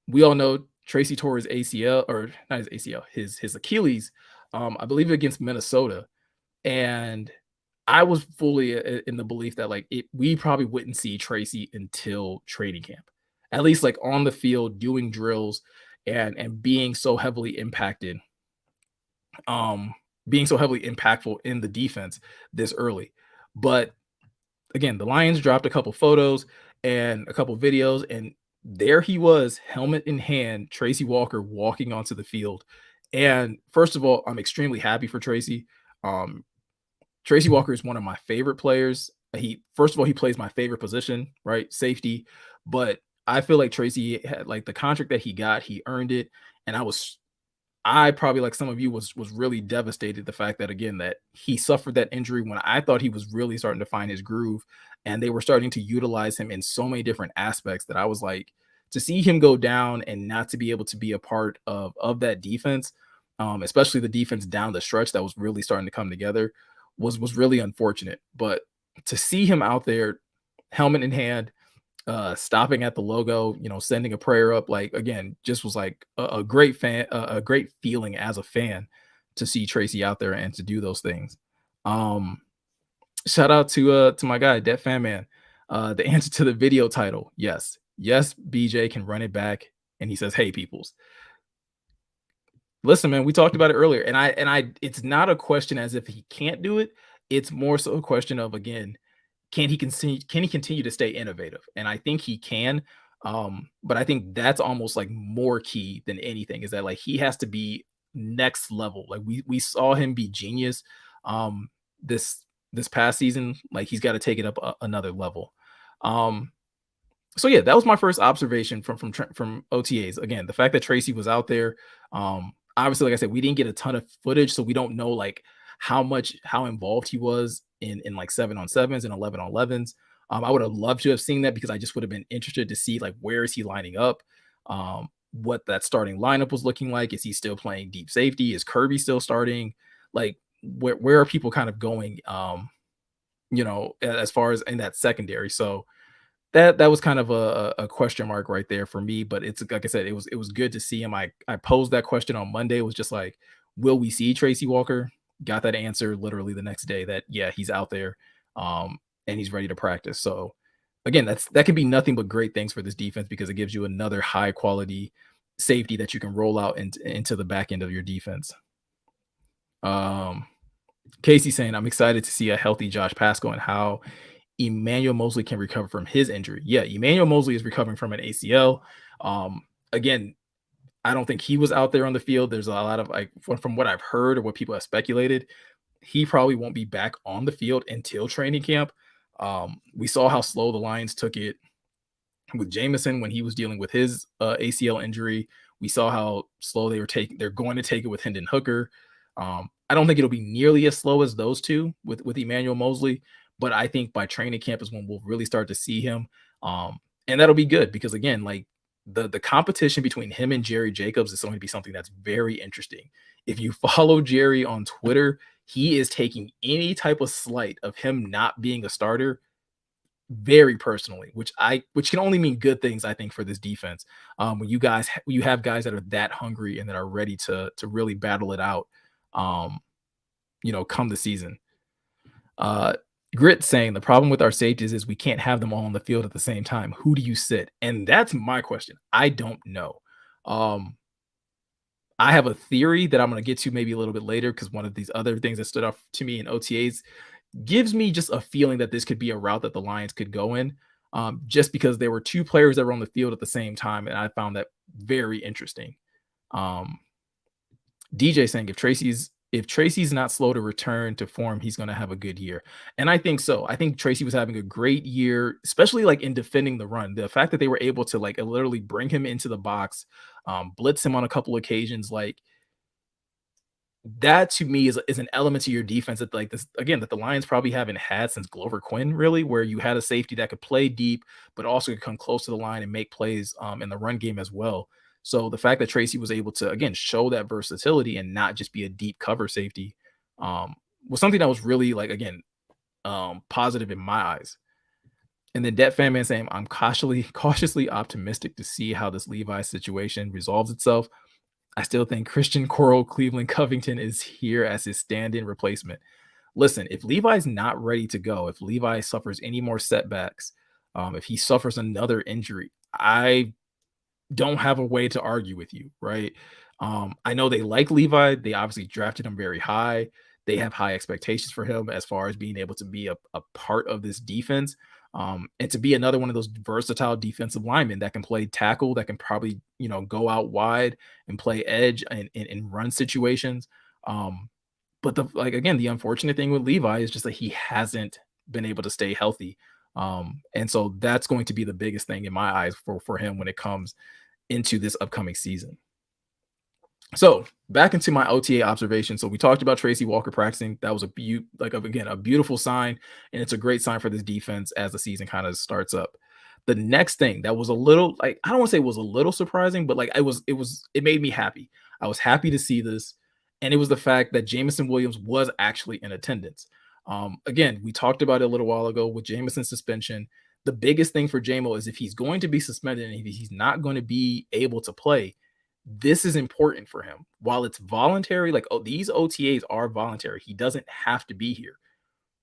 We all know Tracy tore his ACL, or not his ACL, his Achilles, I believe against Minnesota. And I was fully in the belief that like we probably wouldn't see Tracy until training camp, at least like on the field doing drills and being so heavily impacted, being so heavily impactful in the defense this early. But again, the Lions dropped a couple photos and a couple videos, and there he was, helmet in hand, Tracy Walker walking onto the field. And first of all, I'm extremely happy for Tracy. Um, Tracy Walker is one of my favorite players. He first of all, he plays my favorite position, right? Safety. But I feel like Tracy had like the contract that he got, he earned it. And I probably like some of you was really devastated the fact that again that he suffered that injury when I thought he was really starting to find his groove, and they were starting to utilize him in so many different aspects that I was like, to see him go down and not to be able to be a part of that defense, especially the defense down the stretch that was really starting to come together, was really unfortunate. But to see him out there, helmet in hand, stopping at the logo, sending a prayer up, like again, just was like a great fan, a great feeling as a fan to see Tracy out there and to do those things. Shout out to my guy, Det Fan Man. The answer to the video title, yes. Yes, BJ can run it back. And he says, "Hey, peoples. Listen, man, we talked about it earlier. And I it's not a question as if he can't do it. It's more so a question of again, can he continue to stay innovative? And I think he can. But I think that's almost like more key than anything, is that like he has to be next level. Like we saw him be genius this past season. Like he's got to take it up another level. So yeah, that was my first observation from OTAs. Again, the fact that Tracy was out there. Obviously, like I said, we didn't get a ton of footage, so we don't know like how involved he was in like 7-on-7s and 11-on-11s. I would have loved to have seen that because I just would have been interested to see like where is he lining up, what that starting lineup was looking like. Is he still playing deep safety? Is Kirby still starting? Like where are people kind of going? As far as in that secondary. So that was kind of a question mark right there for me, but it's like I said, it was good to see him. I posed that question on Monday. It was just like, will we see Tracy Walker? Got that answer literally the next day that yeah, he's out there, and he's ready to practice. So again, that could be nothing but great things for this defense because it gives you another high quality safety that you can roll out into the back end of your defense. Um, Casey saying, I'm excited to see a healthy Josh Pascal and how Emmanuel Mosley can recover from his injury. Yeah, Emmanuel Mosley is recovering from an ACL. Again, I don't think he was out there on the field. There's a lot of like from what I've heard or what people have speculated, he probably won't be back on the field until training camp. We saw how slow the Lions took it with Jameson when he was dealing with his ACL injury. We saw how slow they're going to take it with Hendon Hooker. I don't think it'll be nearly as slow as those two with Emmanuel Mosley, but I think by training camp is when we'll really start to see him. And that'll be good because again, like the competition between him and Jerry Jacobs is going to be something that's very interesting. If you follow Jerry on Twitter, he is taking any type of slight of him not being a starter very personally, which can only mean good things, I think, for this defense. When you have guys that are that hungry and that are ready to really battle it out, um, come the season. Uh, Grit saying the problem with our safeties is we can't have them all on the field at the same time. Who do you sit? And that's my question. I don't know. Um, I have a theory that I'm going to get to maybe a little bit later because one of these other things that stood out to me in OTAs gives me just a feeling that this could be a route that the Lions could go in, just because there were two players that were on the field at the same time, and I found that very interesting. Um, DJ saying if Tracy's not slow to return to form, he's going to have a good year, and I think so. I think Tracy was having a great year, especially like in defending the run. The fact that they were able to like literally bring him into the box, blitz him on a couple occasions, like that to me is an element to your defense that like this again that the Lions probably haven't had since Glover Quinn, really, where you had a safety that could play deep, but also could come close to the line and make plays in the run game as well. So the fact that Tracy was able to again show that versatility and not just be a deep cover safety was something that was really like again positive in my eyes. And then Debt Fan Man saying, I'm cautiously optimistic to see how this Levi situation resolves itself. I still think Christian Coral Cleveland Covington is here as his stand-in replacement. Listen, if Levi's not ready to go, if Levi suffers any more setbacks, if he suffers another injury, I don't have a way to argue with you, right? I know they like Levi. They obviously drafted him very high. They have high expectations for him as far as being able to be a part of this defense. And to be another one of those versatile defensive linemen that can play tackle, that can probably, go out wide and play edge and run situations. But the unfortunate thing with Levi is just that he hasn't been able to stay healthy. And so that's going to be the biggest thing in my eyes for him when it comes into this upcoming season. So back into my OTA observation. So we talked about Tracy Walker practicing. That was a beautiful sign, and it's a great sign for this defense as the season kind of starts up. The next thing that was a little like I don't want to say it was a little surprising, but like it made me happy. I was happy to see this, and it was the fact that Jameson Williams was actually in attendance. Again, we talked about it a little while ago with Jameson's suspension. The biggest thing for JMO is if he's going to be suspended and if he's not going to be able to play, this is important for him. While it's voluntary, like these OTAs are voluntary. He doesn't have to be here,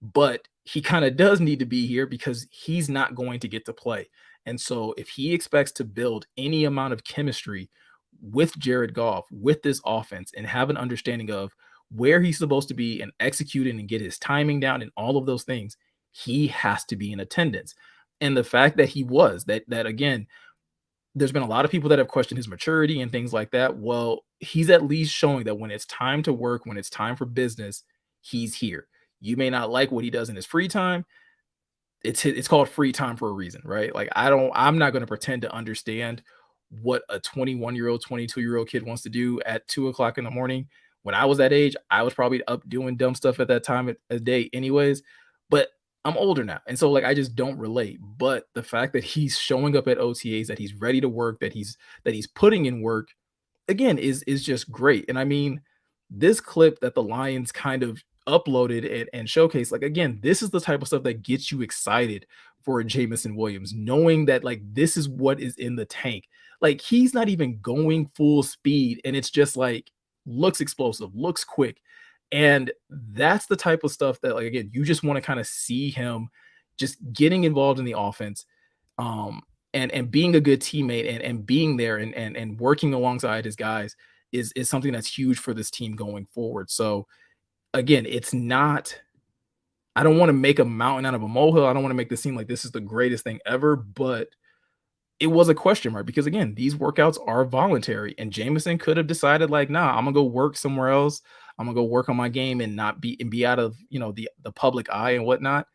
but he kind of does need to be here because he's not going to get to play. And so if he expects to build any amount of chemistry with Jared Goff, with this offense, and have an understanding of where he's supposed to be and executing and get his timing down and all of those things, he has to be in attendance. And the fact that he was that again, there's been a lot of people that have questioned his maturity and things like that. Well, he's at least showing that when it's time to work, when it's time for business, he's here. You may not like what he does in his free time. it's called free time for a reason, right? Like I'm not going to pretend to understand what a 21-year-old, 22-year-old kid wants to do at 2 o'clock in the morning. When I was that age, I was probably up doing dumb stuff at that time of day, anyways. But I'm older now, and so like I just don't relate. But the fact that he's showing up at OTAs, that he's ready to work, that he's putting in work, again, is just great. And I mean, this clip that the Lions kind of uploaded and showcased, like again, this is the type of stuff that gets you excited for a Jameson Williams, knowing that like this is what is in the tank. Like he's not even going full speed, and it's just like looks explosive, looks quick. And that's the type of stuff that, like, again, you just want to kind of see him just getting involved in the offense, um, and being a good teammate and being there and working alongside his guys is something that's huge for this team going forward. So again, it's not. I don't want to make a mountain out of a molehill. I don't want to make this seem like this is the greatest thing ever, but it was a question mark because again, these workouts are voluntary, and Jameson could have decided like, nah, I'm gonna go work somewhere else. I'm gonna go work on my game and not be out of the public eye and whatnot.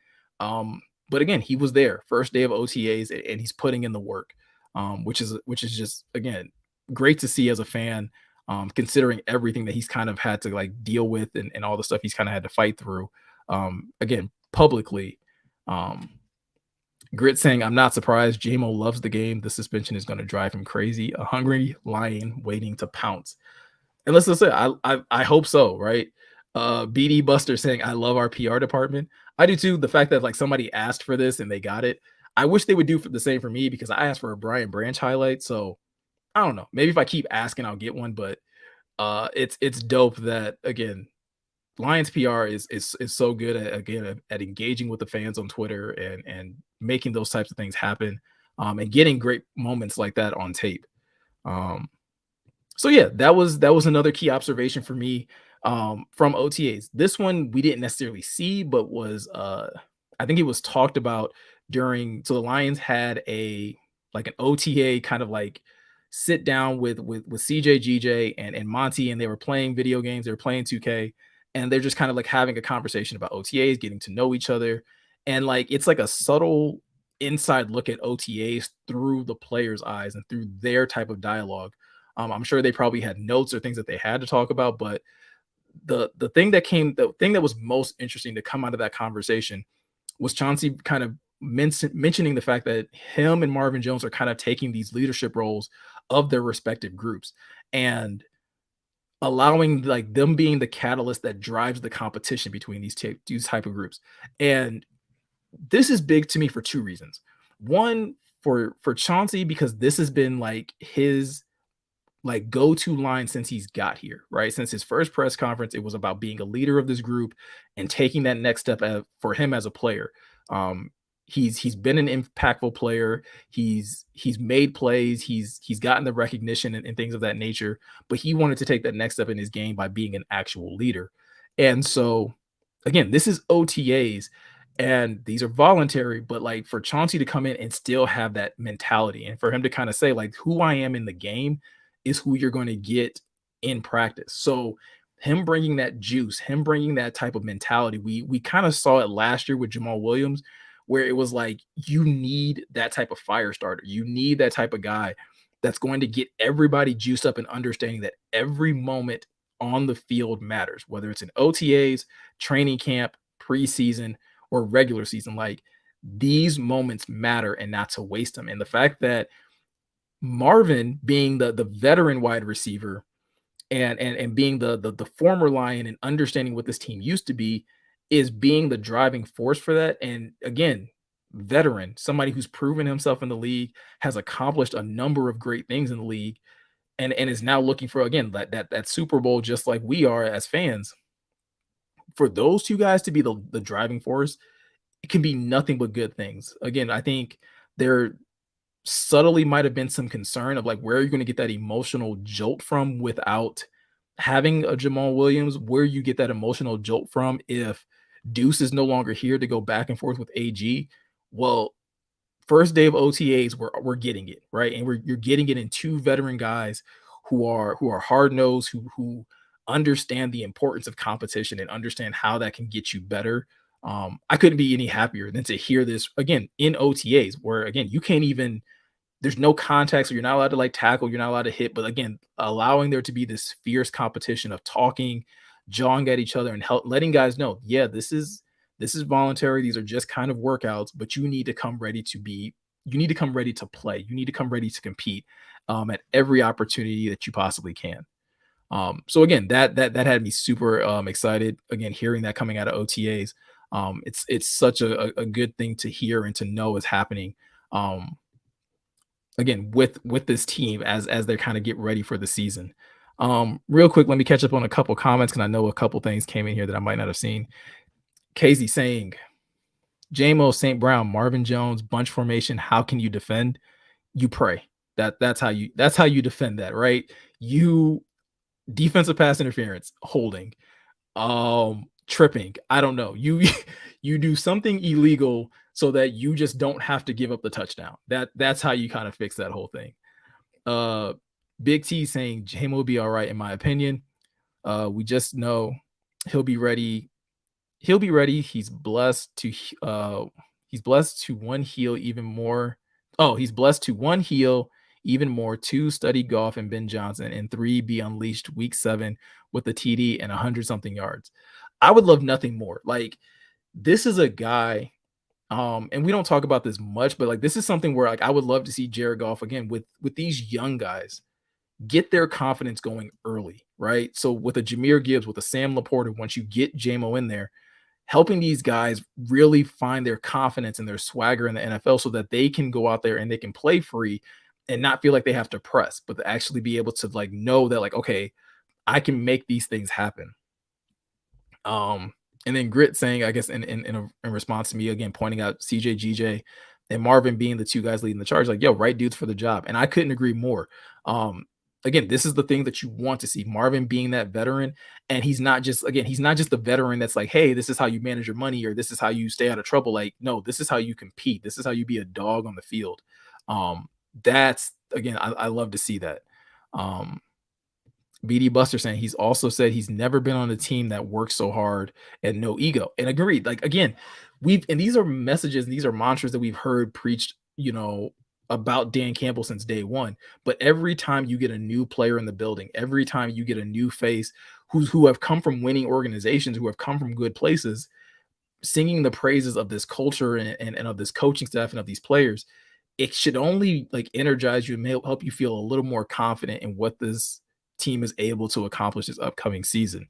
But again, he was there first day of OTAs and he's putting in the work, which is just again great to see as a fan, considering everything that he's kind of had to like deal with and all the stuff he's kind of had to fight through. Again, publicly. Um, Grit saying, I'm not surprised. JMO loves the game. The suspension is going to drive him crazy. A hungry lion waiting to pounce. And let's just say, I hope so, right? BD Buster saying, I love our PR department. I do too. The fact that like somebody asked for this and they got it. I wish they would do for the same for me because I asked for a Brian Branch highlight. So I don't know. Maybe if I keep asking, I'll get one. But it's dope that again Lions PR is so good at again at engaging with the fans on Twitter and making those types of things happen, and getting great moments like that on tape. Um, so yeah, that was another key observation for me, from OTAs. This one we didn't necessarily see, but was I think it was talked about during. So the Lions had a like an OTA kind of like sit down with CJ, GJ, and Monty, and they were playing video games. They were playing 2K, and they're just kind of like having a conversation about OTAs, getting to know each other, and like it's like a subtle inside look at OTAs through the players' eyes and through their type of dialogue. I'm sure they probably had notes or things that they had to talk about, but the thing that was most interesting to come out of that conversation was Chauncey kind of mentioning the fact that him and Marvin Jones are kind of taking these leadership roles of their respective groups and allowing like them being the catalyst that drives the competition between these type of groups. And this is big to me for two reasons. One, for Chauncey, because this has been like his like go-to line since he's got here, right? Since his first press conference, it was about being a leader of this group and taking that next step for him as a player. Um, he's been an impactful player. He's made plays. He's gotten the recognition and things of that nature. But he wanted to take that next step in his game by being an actual leader. And so, again, this is OTAs, and these are voluntary. But like for Chauncey to come in and still have that mentality, and for him to kind of say like, who I am in the game is who you're going to get in practice. So him bringing that juice, him bringing that type of mentality, we kind of saw it last year with Jamal Williams, where it was like you need that type of fire starter. You need that type of guy that's going to get everybody juiced up and understanding that every moment on the field matters, whether it's in OTAs, training camp, preseason, or regular season. Like these moments matter and not to waste them. And the fact that Marvin being the veteran wide receiver and being the former Lion and understanding what this team used to be is being the driving force for that. And again, veteran, somebody who's proven himself in the league, has accomplished a number of great things in the league, and is now looking for again that Super Bowl just like we are as fans. For those two guys to be the driving force, it can be nothing but good things. Again, I think there subtly might have been some concern of like where are you going to get that emotional jolt from without having a Jamal Williams, where you get that emotional jolt from if Deuce is no longer here to go back and forth with AG. Well, first day of OTAs, we're getting it, right? And you're getting it in two veteran guys who are hard nosed, who understand the importance of competition and understand how that can get you better. I couldn't be any happier than to hear this again in OTAs, where again you can't even there's no contact, so you're not allowed to like tackle, you're not allowed to hit. But again, allowing there to be this fierce competition of talking, jawing at each other, and letting guys know, yeah, this is voluntary. These are just kind of workouts, but you need to come ready to be. You need to come ready to play. You need to come ready to compete at every opportunity that you possibly can. So again, that had me super excited. Again, hearing that coming out of OTAs, it's such a good thing to hear and to know is happening. Again, with this team as they kind of get ready for the season. Real quick, let me catch up on a couple comments because I know a couple things came in here that I might not have seen. Casey saying, JMO, St. Brown, Marvin Jones, bunch formation. How can you defend? You pray. That's how you defend that, right? You defensive pass interference, holding, tripping. I don't know. You you do something illegal so that you just don't have to give up the touchdown. That's how you kind of fix that whole thing. Uh Big T saying Jame will be all right, in my opinion. We just know he'll be ready. He'll be ready. He's blessed to one heel even more. Oh, he's blessed to one heel even more, two study golf and Ben Johnson, and three be unleashed week 7 with a TD and 100 something yards. I would love nothing more. Like this is a guy, and we don't talk about this much, but like this is something where like I would love to see Jared Goff again with these young guys get their confidence going early, right? So with a Jameer Gibbs, with a Sam Laporta, once you get JMO in there, helping these guys really find their confidence and their swagger in the NFL so that they can go out there and they can play free and not feel like they have to press, but to actually be able to like know that like, okay, I can make these things happen. And then Grit saying, I guess in response to me again, pointing out CJ, GJ, and Marvin being the two guys leading the charge, like, yo, right dudes for the job. And I couldn't agree more. Again, this is the thing that you want to see. Marvin being that veteran, and he's not just the veteran that's like, hey, this is how you manage your money or this is how you stay out of trouble. Like, no, this is how you compete. This is how you be a dog on the field. That's again, I love to see that. BD Buster saying he's also said he's never been on a team that works so hard and no ego. And agreed. Like again, these are messages, these are mantras that we've heard preached, about Dan Campbell since day one. But every time you get a new player in the building, every time you get a new face who have come from winning organizations, who have come from good places, singing the praises of this culture and of this coaching staff and of these players, it should only like energize you and help you feel a little more confident in what this team is able to accomplish this upcoming season.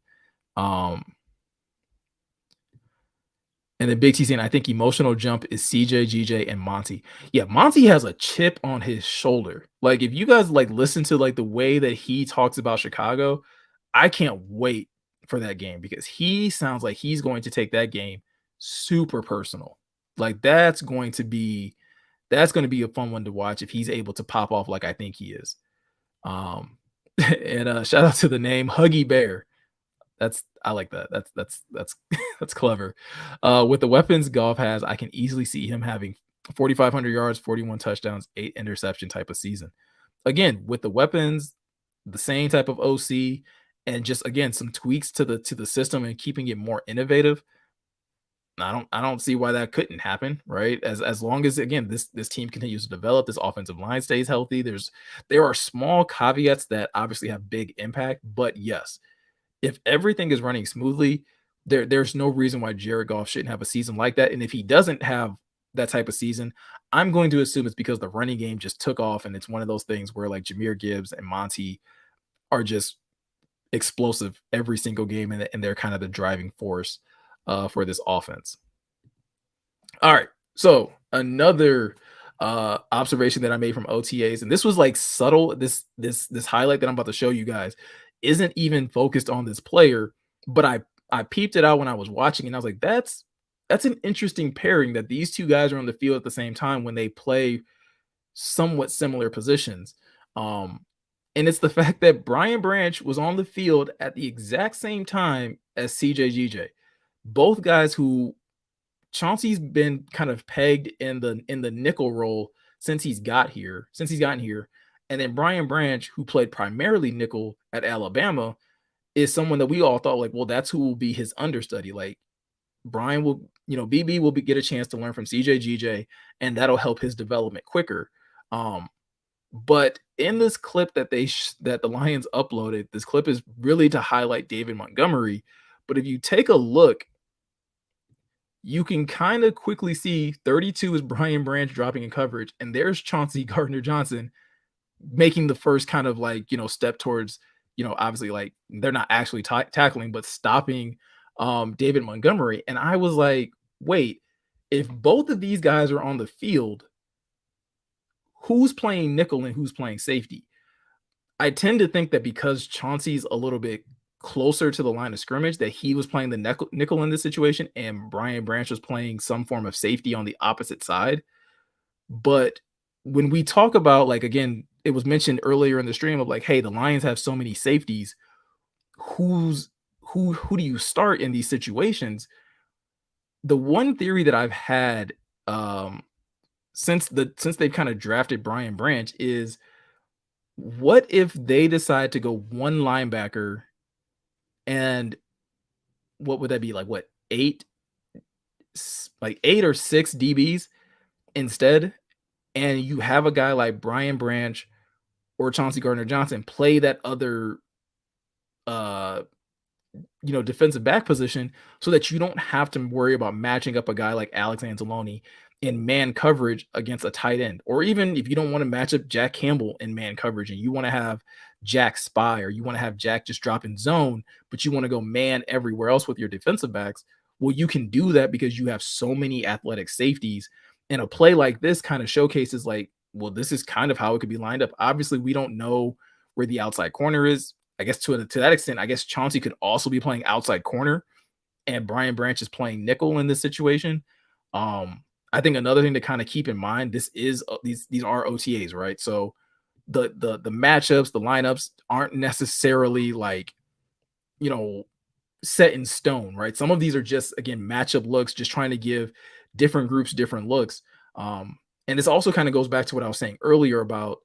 And then Big T saying, I think emotional jump is CJ, GJ, and Monty. Yeah, Monty has a chip on his shoulder. Like, if you guys like listen to like the way that he talks about Chicago, I can't wait for that game because he sounds like he's going to take that game super personal. Like that's going to be a fun one to watch if he's able to pop off like I think he is. And shout out to the name Huggy Bear. I like that. That's that's clever. With the weapons Goff has, I can easily see him having 4,500 yards, 41 touchdowns, 8 interception type of season. Again, with the weapons, the same type of OC, and just again some tweaks to the system and keeping it more innovative. I don't see why that couldn't happen, right? As long as again this team continues to develop, this offensive line stays healthy. There are small caveats that obviously have big impact, but yes, if everything is running smoothly, there's no reason why Jared Goff shouldn't have a season like that. And if he doesn't have that type of season, I'm going to assume it's because the running game just took off, and it's one of those things where like Jameer Gibbs and Monty are just explosive every single game, and they're kind of the driving force for this offense. All right, so another observation that I made from OTAs, and this was like subtle. This highlight that I'm about to show you guys isn't even focused on this player, but I peeped it out when I was watching, and I was like, that's an interesting pairing that these two guys are on the field at the same time when they play somewhat similar positions. And it's the fact that Brian Branch was on the field at the exact same time as CJ GJ. Both guys who Chauncey's been kind of pegged in the nickel role since he's gotten here. And then Brian Branch, who played primarily nickel at Alabama, is someone that we all thought like, well, that's who will be his understudy. Like Brian will, BB will get a chance to learn from CJ GJ, and that'll help his development quicker. Um, but in this clip that that the Lions uploaded, this clip is really to highlight David Montgomery. But if you take a look, you can kind of quickly see 32 is Brian Branch dropping in coverage, and there's Chauncey Gardner Johnson making the first kind of like, step towards, obviously like they're not actually tackling, but stopping David Montgomery. And I was like, wait, if both of these guys are on the field, who's playing nickel and who's playing safety? I tend to think that because Chauncey's a little bit closer to the line of scrimmage, that he was playing the nickel in this situation, and Brian Branch was playing some form of safety on the opposite side. But when we talk about, like, again, it was mentioned earlier in the stream of like, hey, the Lions have so many safeties. Who do you start in these situations? The one theory that I've had since they've kind of drafted Brian Branch is, what if they decide to go one linebacker, and what would that be, like, what, like 8 or 6 DBs instead, and you have a guy like Brian Branch or Chauncey Gardner Johnson play that other uh defensive back position, so that you don't have to worry about matching up a guy like Alex Anzalone in man coverage against a tight end. Or even if you don't want to match up Jack Campbell in man coverage and you want to have Jack spy, or you want to have Jack just drop in zone, but you want to go man everywhere else with your defensive backs, well, you can do that because you have so many athletic safeties. And a play like this kind of showcases, like, well, this is kind of how it could be lined up. Obviously, we don't know where the outside corner is. I guess to that extent, I guess Chauncey could also be playing outside corner, and Brian Branch is playing nickel in this situation. I think another thing to kind of keep in mind, this is these are OTAs, right? So the matchups, the lineups aren't necessarily like, set in stone, right? Some of these are just, again, matchup looks, just trying to give different groups different looks. And this also kind of goes back to what I was saying earlier about,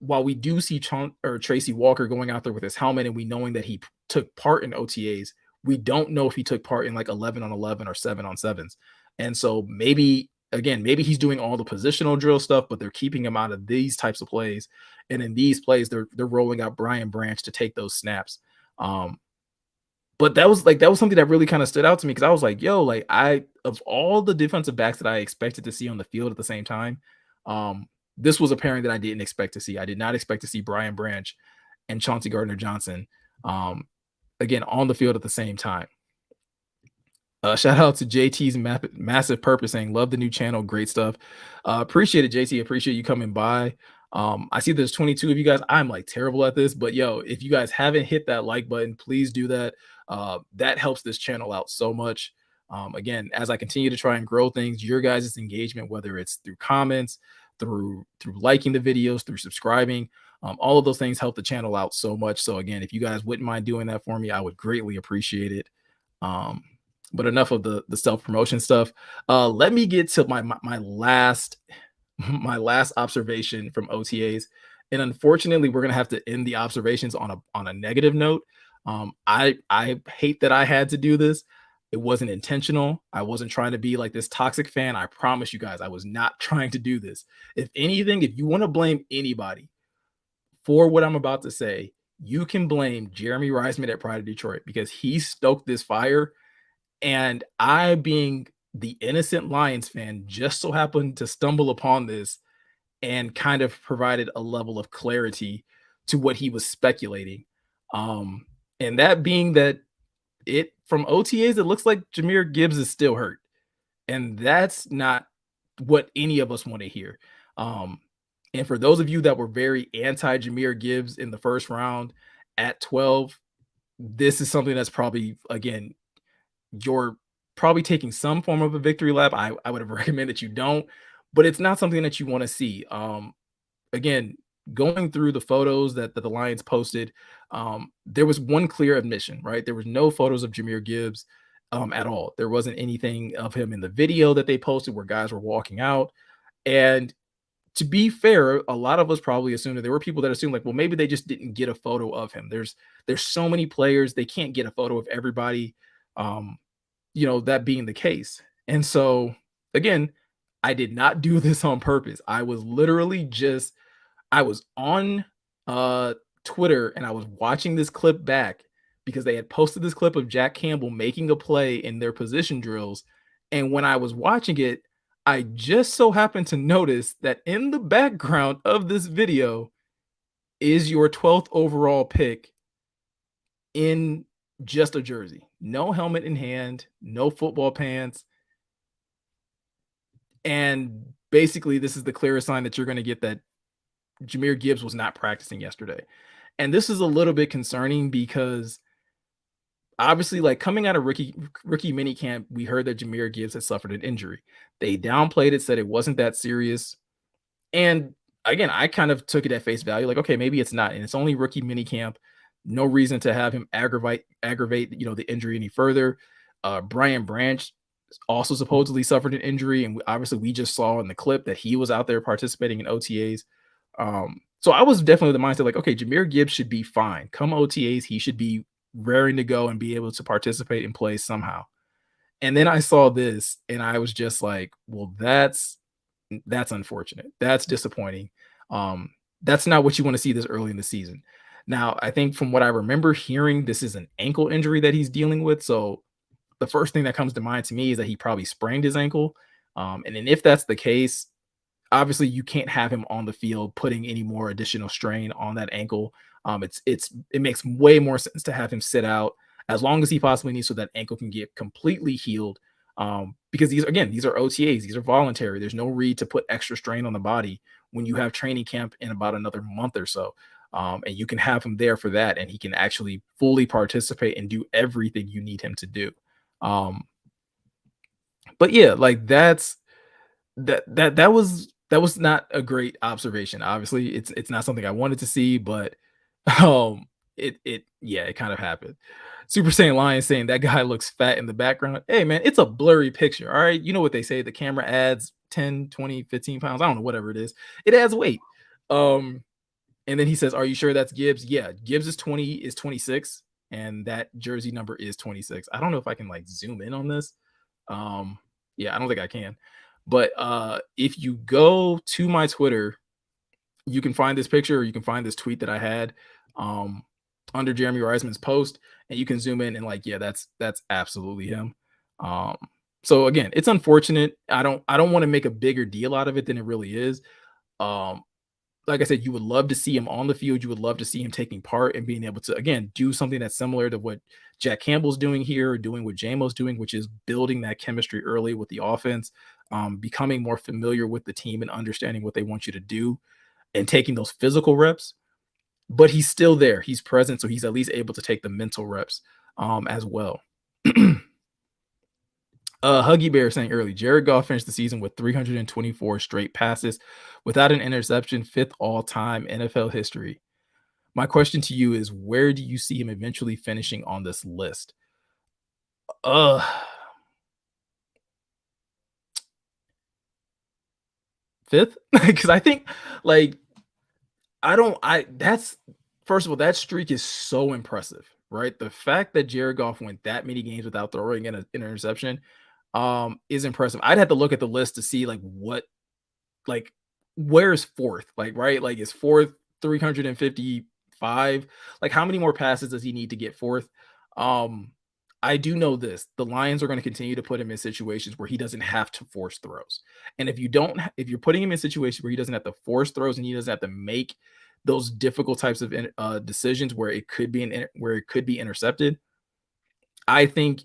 while we do see Tracy Walker going out there with his helmet, and we knowing that he took part in OTAs, we don't know if he took part in like 11 on 11 or 7 on 7s. And so maybe he's doing all the positional drill stuff, but they're keeping him out of these types of plays. And in these plays, they're rolling out Brian Branch to take those snaps. But that was something that really kind of stood out to me, because I was like, yo, like, of all the defensive backs that I expected to see on the field at the same time, this was a pairing that I didn't expect to see. I did not expect to see Brian Branch and Chauncey Gardner Johnson, again, on the field at the same time. Shout out to JT's massive purpose, saying, love the new channel, great stuff. Appreciate it, JT. Appreciate you coming by. I see there's 22 of you guys. I'm like terrible at this, but yo, if you guys haven't hit that like button, please do that. That helps this channel out so much. Again, as I continue to try and grow things, your guys' engagement, whether it's through comments, through liking the videos, through subscribing, all of those things help the channel out so much. So again, if you guys wouldn't mind doing that for me, I would greatly appreciate it. But enough of the self-promotion stuff. Let me get to my last observation from OTAs. And unfortunately, we're gonna have to end the observations on a negative note. I hate that I had to do this. It wasn't intentional. I wasn't trying to be like this toxic fan. I promise you guys, I was not trying to do this. If anything, if you want to blame anybody for what I'm about to say, you can blame Jeremy Reisman at Pride of Detroit, because he stoked this fire. And I, being the innocent Lions fan, just so happened to stumble upon this and kind of provided a level of clarity to what he was speculating. And that being that from OTAs, it looks like Jahmyr Gibbs is still hurt. And that's not what any of us want to hear. And for those of you that were very anti Jahmyr Gibbs in the first round at 12, this is something that's probably, again, you're probably taking some form of a victory lap. I would have recommended that you don't, but it's not something that you want to see. Again, going through the photos that the Lions posted, there was one clear admission, right? There was no photos of Jahmyr Gibbs at all. There wasn't anything of him in the video that they posted where guys were walking out. And to be fair, a lot of us probably assumed that there were people that assumed, like, well, maybe they just didn't get a photo of him. There's so many players, they can't get a photo of everybody. that being the case. And so again, I did not do this on purpose. I was literally just I was on Twitter and I was watching this clip back because they had posted this clip of Jack Campbell making a play in their position drills. And when I was watching it, I just so happened to notice that in the background of this video is your 12th overall pick in just a jersey. No helmet in hand, no football pants. And basically, this is the clearest sign that you're going to get that Jahmyr Gibbs was not practicing yesterday. And this is a little bit concerning because obviously, like coming out of rookie mini camp, we heard that Jahmyr Gibbs had suffered an injury. They downplayed it, said it wasn't that serious. And again, I kind of took it at face value, like, okay, maybe it's not, and it's only rookie mini camp. No reason to have him aggravate, the injury any further. Brian Branch also supposedly suffered an injury, and obviously we just saw in the clip that he was out there participating in OTAs. So I was definitely the mindset like, okay, Jahmyr Gibbs should be fine. Come OTAs, he should be raring to go and be able to participate and play somehow. And then I saw this, and I was just like, well, that's unfortunate. That's disappointing. That's not what you want to see this early in the season. Now, I think from what I remember hearing, this is an ankle injury that he's dealing with. So the first thing that comes to mind to me is that he probably sprained his ankle. And then if that's the case, obviously you can't have him on the field putting any more additional strain on that ankle. It makes way more sense to have him sit out as long as he possibly needs so that ankle can get completely healed. Because these are OTAs, these are voluntary. There's no need to put extra strain on the body when you have training camp in about another month or so. And you can have him there for that, and he can actually fully participate and do everything you need him to do. But yeah, like that was not a great observation. Obviously, it's not something I wanted to see, but it kind of happened. Super Saiyan Lion saying that guy looks fat in the background. Hey man, it's a blurry picture. All right. You know what they say, the camera adds 10, 20, 15 pounds. I don't know, whatever it is. It adds weight. And then he says, are you sure that's Gibbs? Yeah, Gibbs is 26, and that jersey number is 26. I don't know if I can like zoom in on this. Yeah, I don't think I can. But if you go to my Twitter, you can find this picture, or you can find this tweet that I had under Jeremy Reisman's post, and you can zoom in and like, yeah, that's absolutely him. So again, it's unfortunate. I don't want to make a bigger deal out of it than it really is. Like I said, you would love to see him on the field. You would love to see him taking part and being able to, again, do something that's similar to what Jack Campbell's doing here, or doing what Jamo's doing, which is building that chemistry early with the offense, becoming more familiar with the team and understanding what they want you to do and taking those physical reps. But he's still there. He's present. So he's at least able to take the mental reps as well. Huggy Bear saying early, Jared Goff finished the season with 324 straight passes without an interception, fifth all-time NFL history. My question to you is, where do you see him eventually finishing on this list? Fifth? Because I think, like, that's, first of all, that streak is so impressive, right? The fact that Jared Goff went that many games without throwing an interception is impressive. I'd have to look at the list to see like where is fourth, like, right? Like, is fourth 355? Like, how many more passes does he need to get fourth? I do know this: the Lions are going to continue to put him in situations where he doesn't have to force throws. And if you're putting him in situations where he doesn't have to force throws and he doesn't have to make those difficult types of decisions where it could be intercepted, I think,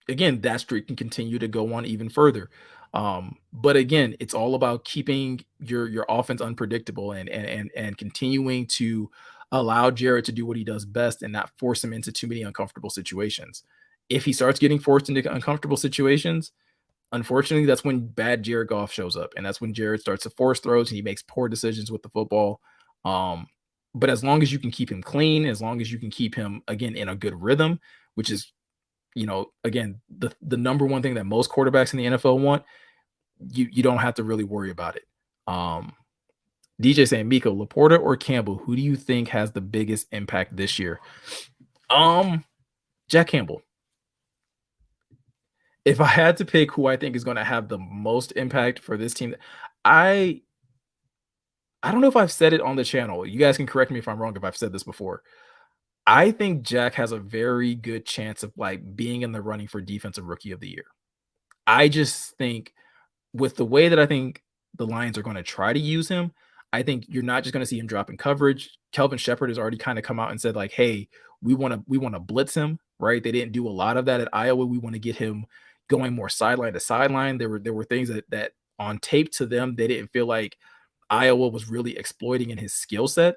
again, that streak can continue to go on even further. But again, it's all about keeping your offense unpredictable and continuing to allow Jared to do what he does best and not force him into too many uncomfortable situations. If he starts getting forced into uncomfortable situations, unfortunately, that's when bad Jared Goff shows up, and that's when Jared starts to force throws and he makes poor decisions with the football. But as long as you can keep him clean, as long as you can keep him, again, in a good rhythm, which is, again, the number one thing that most quarterbacks in the NFL want, you don't have to really worry about it. DJ saying, Miko, Laporta or Campbell, who do you think has the biggest impact this year? Jack Campbell. If I had to pick who I think is gonna have the most impact for this team, I I don't know if I've said it on the channel. You guys can correct me if I'm wrong if I've said this before. I think Jack has a very good chance of, like, being in the running for defensive rookie of the year. I just think with the way that I think the Lions are gonna try to use him, I think you're not just gonna see him drop in coverage. Kelvin Shepherd has already kinda come out and said, like, "Hey, we wanna blitz him," right? They didn't do a lot of that at Iowa. We wanna get him going more sideline to sideline. There were things that on tape to them, they didn't feel like Iowa was really exploiting in his skill set.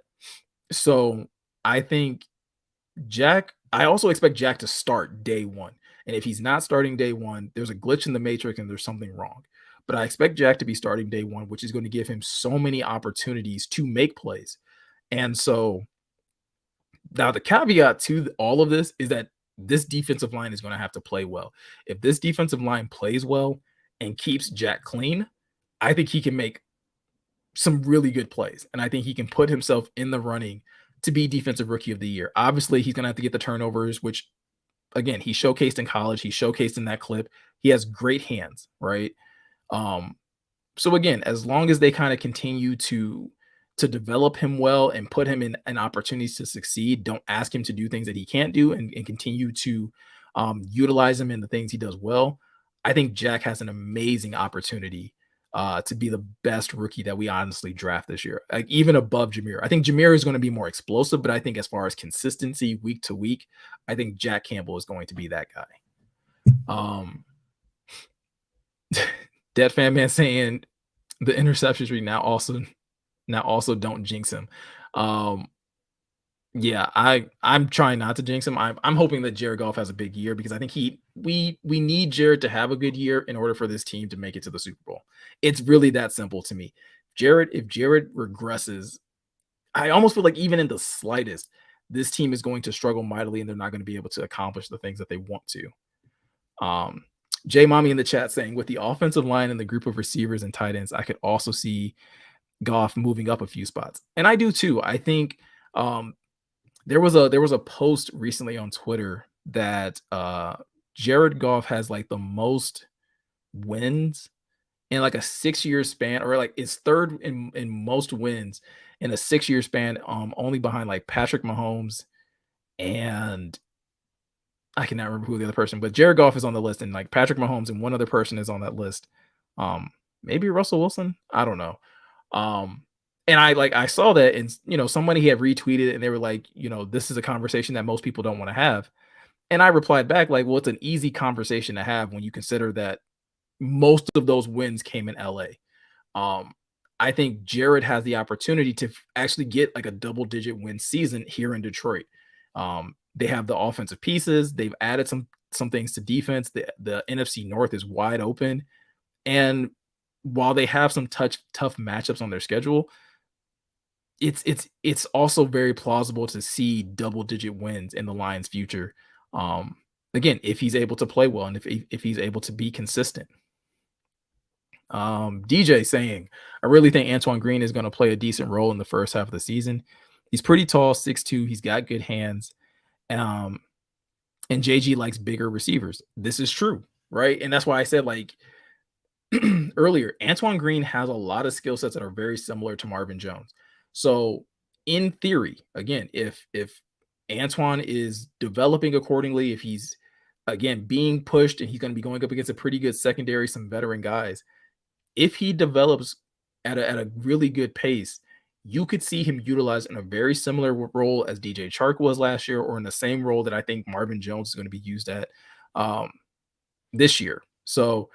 So, I think I also expect Jack to start day 1, and if he's not starting day 1, there's a glitch in the matrix and there's something wrong. But I expect Jack to be starting day 1, which is gonna give him so many opportunities to make plays. And so, now the caveat to all of this is that this defensive line is gonna have to play well. If this defensive line plays well and keeps Jack clean, I think he can make some really good plays, and I think he can put himself in the running to be defensive rookie of the year. Obviously, he's gonna have to get the turnovers, which again, he showcased in college, he showcased in that clip. He has great hands, right? Um, so again, as long as they kind of continue to develop him well and put him in opportunities to succeed, don't ask him to do things that he can't do and continue to utilize him in the things he does well. I think Jack has an amazing opportunity to be the best rookie that we honestly draft this year, like even above Jameer. I think Jameer is going to be more explosive, but I think as far as consistency week to week, I think Jack Campbell is going to be that guy. Um, Dead Fan Man saying the interceptions read now also don't jinx him. Um, yeah, I'm trying not to jinx him. I'm hoping that Jared Goff has a big year because I think we need Jared to have a good year in order for this team to make it to the Super Bowl. It's really that simple to me. If Jared regresses, I almost feel like even in the slightest, this team is going to struggle mightily and they're not going to be able to accomplish the things that they want to. Um, Jay Mommy in the chat saying, with the offensive line and the group of receivers and tight ends, I could also see Goff moving up a few spots. And I do too. I think there was a post recently on Twitter that Jared Goff has like the most wins in like a 6-year span, or like is third in most wins in a 6-year span, only behind like Patrick Mahomes and I cannot remember who the other person, but Jared Goff is on the list, and like Patrick Mahomes and one other person is on that list. Maybe Russell Wilson. I don't know. Um, and I saw that, and somebody had retweeted it, and they were like, this is a conversation that most people don't want to have. And I replied back like, well, it's an easy conversation to have when you consider that most of those wins came in LA. Um, I think Jared has the opportunity to actually get like a double-digit win season here in Detroit. They have the offensive pieces. They've added some things to defense. The NFC North is wide open, and while they have some tough matchups on their schedule, it's also very plausible to see double-digit wins in the Lions' future. Um, Again, if he's able to play well and if he's able to be consistent. DJ saying, I really think Antoine Green is going to play a decent role in the first half of the season. He's pretty tall, 6'2". He's got good hands. Um, and JG likes bigger receivers. This is true, right? And that's why I said, like earlier, Antoine Green has a lot of skill sets that are very similar to Marvin Jones. So, in theory, again, if Antoine is developing accordingly, if he's again being pushed and he's going to be going up against a pretty good secondary, some veteran guys, if he develops at a really good pace, you could see him utilized in a very similar role as DJ Chark was last year, or in the same role that I think Marvin Jones is going to be used at um, this year. So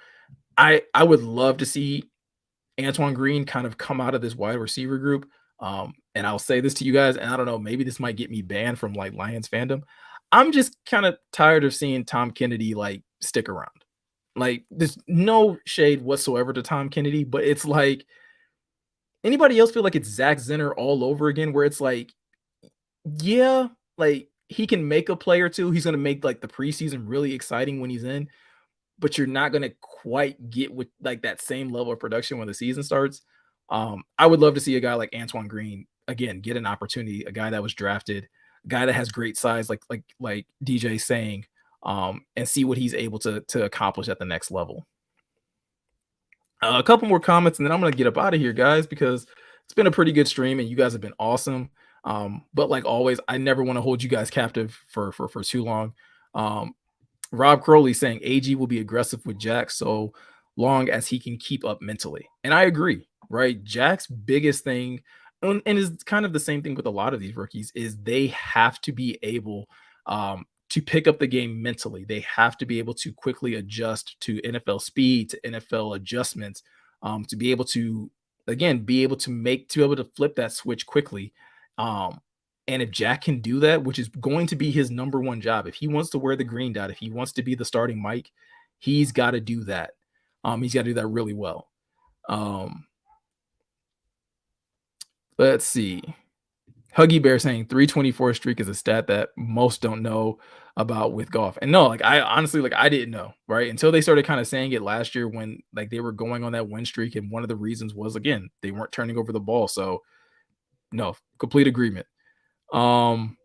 I would love to see Antoine Green kind of come out of this wide receiver group. And I'll say this to you guys, and I don't know, maybe this might get me banned from like Lions fandom. I'm just kind of tired of seeing Tom Kennedy like stick around. Like, there's no shade whatsoever to Tom Kennedy, but it's like, anybody else feel like it's Zach Zenner all over again, where it's like, yeah, like he can make a play or two. He's gonna make like the preseason really exciting when he's in, but you're not gonna quite get with like that same level of production when the season starts. I would love to see a guy like Antoine Green again get an opportunity, a guy that was drafted, a guy that has great size, like DJ saying. and see what he's able to accomplish at the next level. A couple more comments, and then I'm gonna get up out of here, guys, because it's been a pretty good stream, and you guys have been awesome. But like always, I never want to hold you guys captive for too long. Um, Rob Crowley saying AG will be aggressive with Jack so long as he can keep up mentally. And I agree, right? Jack's biggest thing, and is kind of the same thing with a lot of these rookies, is they have to be able to pick up the game mentally. They have to be able to quickly adjust to NFL speed, to NFL adjustments, to be able to, again, be able to flip that switch quickly. Um, and if Jack can do that, which is going to be his number one job, if he wants to wear the green dot, if he wants to be the starting Mike, he's got to do that. He's got to do that really well. Um, let's see. Huggy Bear saying 324 streak is a stat that most don't know about with golf. And no, like I honestly, like I didn't know, right? Until they started kind of saying it last year when like they were going on that win streak. And one of the reasons was, again, they weren't turning over the ball. So no, complete agreement. Um,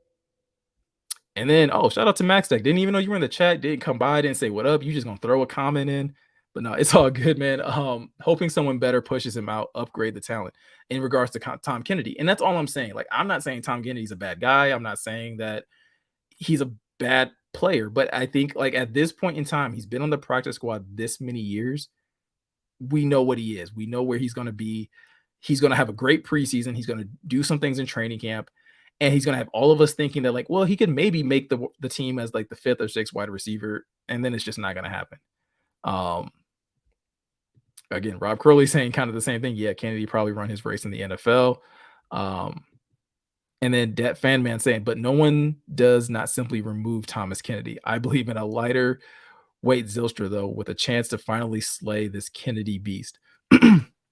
And then, oh, shout out to Max Tech. Didn't even know you were in the chat. Didn't come by. Didn't say what up. You just gonna throw a comment in. But no, it's all good, man. Hoping someone better pushes him out, upgrade the talent in regards to Tom Kennedy. And that's all I'm saying. Like, I'm not saying Tom Kennedy's a bad guy. I'm not saying that he's a bad player. But I think, like, at this point in time, he's been on the practice squad this many years. We know what he is. We know where he's going to be. He's going to have a great preseason. He's going to do some things in training camp. And he's going to have all of us thinking that, like, well, he could maybe make the team as like the fifth or sixth wide receiver. And then it's just not going to happen. Again, Rob Curley saying kind of the same thing. Yeah, Kennedy probably run his race in the NFL. And then Det Fan Man saying, but no one does not simply remove Thomas Kennedy. I believe in a lighter weight Zylstra, though, with a chance to finally slay this Kennedy beast.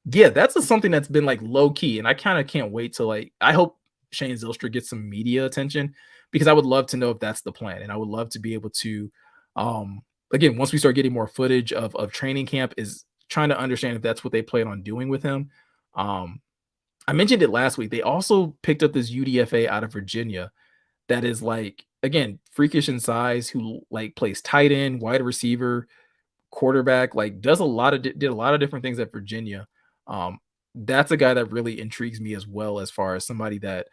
Yeah, that's something that's been like low key. And I kind of can't wait to like, I hope Shane Zylstra gets some media attention because I would love to know if that's the plan. And I would love to be able to, again, once we start getting more footage of training camp, is trying to understand if that's what they plan on doing with him. I mentioned it last week. They also picked up this UDFA out of Virginia that is like, again, freakish in size, who like plays tight end, wide receiver, quarterback, like did a lot of different things at Virginia. That's a guy that really intrigues me as well, as far as somebody that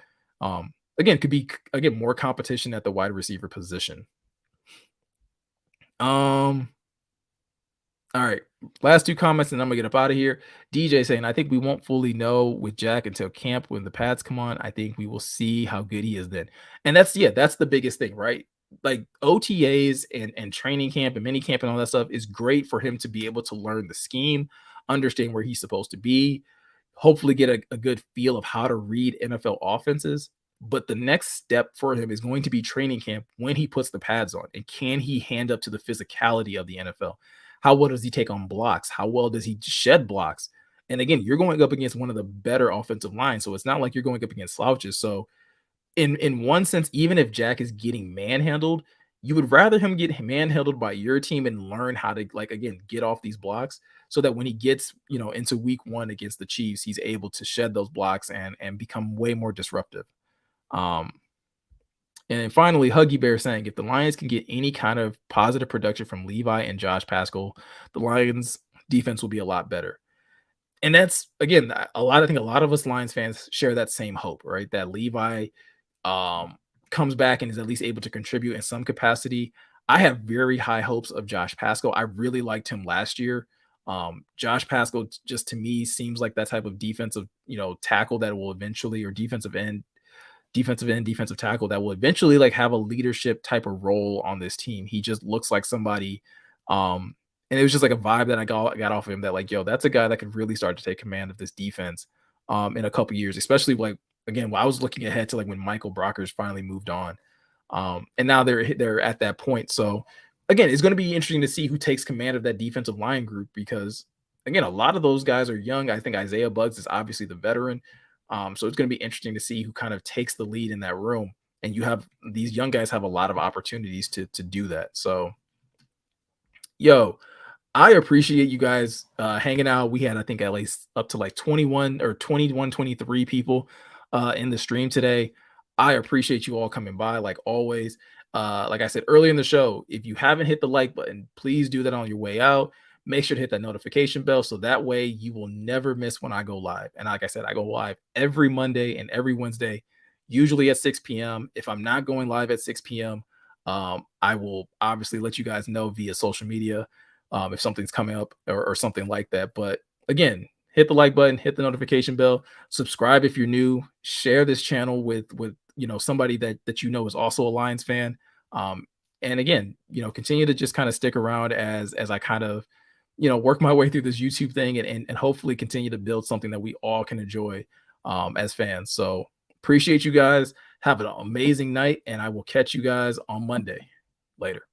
again could be more competition at the wide receiver position. All right, last two comments and I'm gonna get up out of here. DJ saying, I think we won't fully know with Jack until camp when the pads come on. I think we will see how good he is then. And that's the biggest thing, right? Like OTAs and training camp and mini camp and all that stuff is great for him to be able to learn the scheme, understand where he's supposed to be, hopefully get a good feel of how to read NFL offenses. But the next step for him is going to be training camp when he puts the pads on. And can he hand up to the physicality of the NFL? How well does he take on blocks? How well does he shed blocks? And again, you're going up against one of the better offensive lines. So it's not like you're going up against slouches. So in one sense, even if Jack is getting manhandled, you would rather him get manhandled by your team and learn how to, like, again, get off these blocks so that when he gets, into week one against the Chiefs, he's able to shed those blocks and become way more disruptive. And then finally, Huggy Bear saying, if the Lions can get any kind of positive production from Levi and Josh Pascal, the Lions defense will be a lot better. And that's, again, I think a lot of us Lions fans share that same hope, right? That Levi comes back and is at least able to contribute in some capacity. I have very high hopes of Josh Pascal. I really liked him last year. Josh Pascal just, to me, seems like that type of defensive, tackle that will eventually, or defensive tackle that will eventually like have a leadership type of role on this team. He just looks like somebody, and it was just like a vibe that I got off of him, that like, yo, that's a guy that could really start to take command of this defense in a couple years, especially like, again, I was looking ahead to like when Michael Brockers finally moved on. And now they're at that point. So again, it's going to be interesting to see who takes command of that defensive line group, because again, a lot of those guys are young. I think Isaiah Buggs is obviously the veteran. So it's going to be interesting to see who kind of takes the lead in that room. And you have these young guys have a lot of opportunities to do that. So, yo, I appreciate you guys hanging out. We had, I think, at least up to like 23 people in the stream today. I appreciate you all coming by, like always. Like I said earlier in the show, if you haven't hit the like button, please do that on your way out. Make sure to hit that notification bell so that way you will never miss when I go live. And like I said, I go live every Monday and every Wednesday, usually at 6 p.m. If I'm not going live at 6 p.m., I will obviously let you guys know via social media if something's coming up or something like that. But again, hit the like button, hit the notification bell, subscribe if you're new, share this channel with somebody that is also a Lions fan. Um, and again, continue to just kind of stick around as I kind of work my way through this YouTube thing and hopefully continue to build something that we all can enjoy as fans. So appreciate you guys. Have an amazing night, and I will catch you guys on Monday. Later.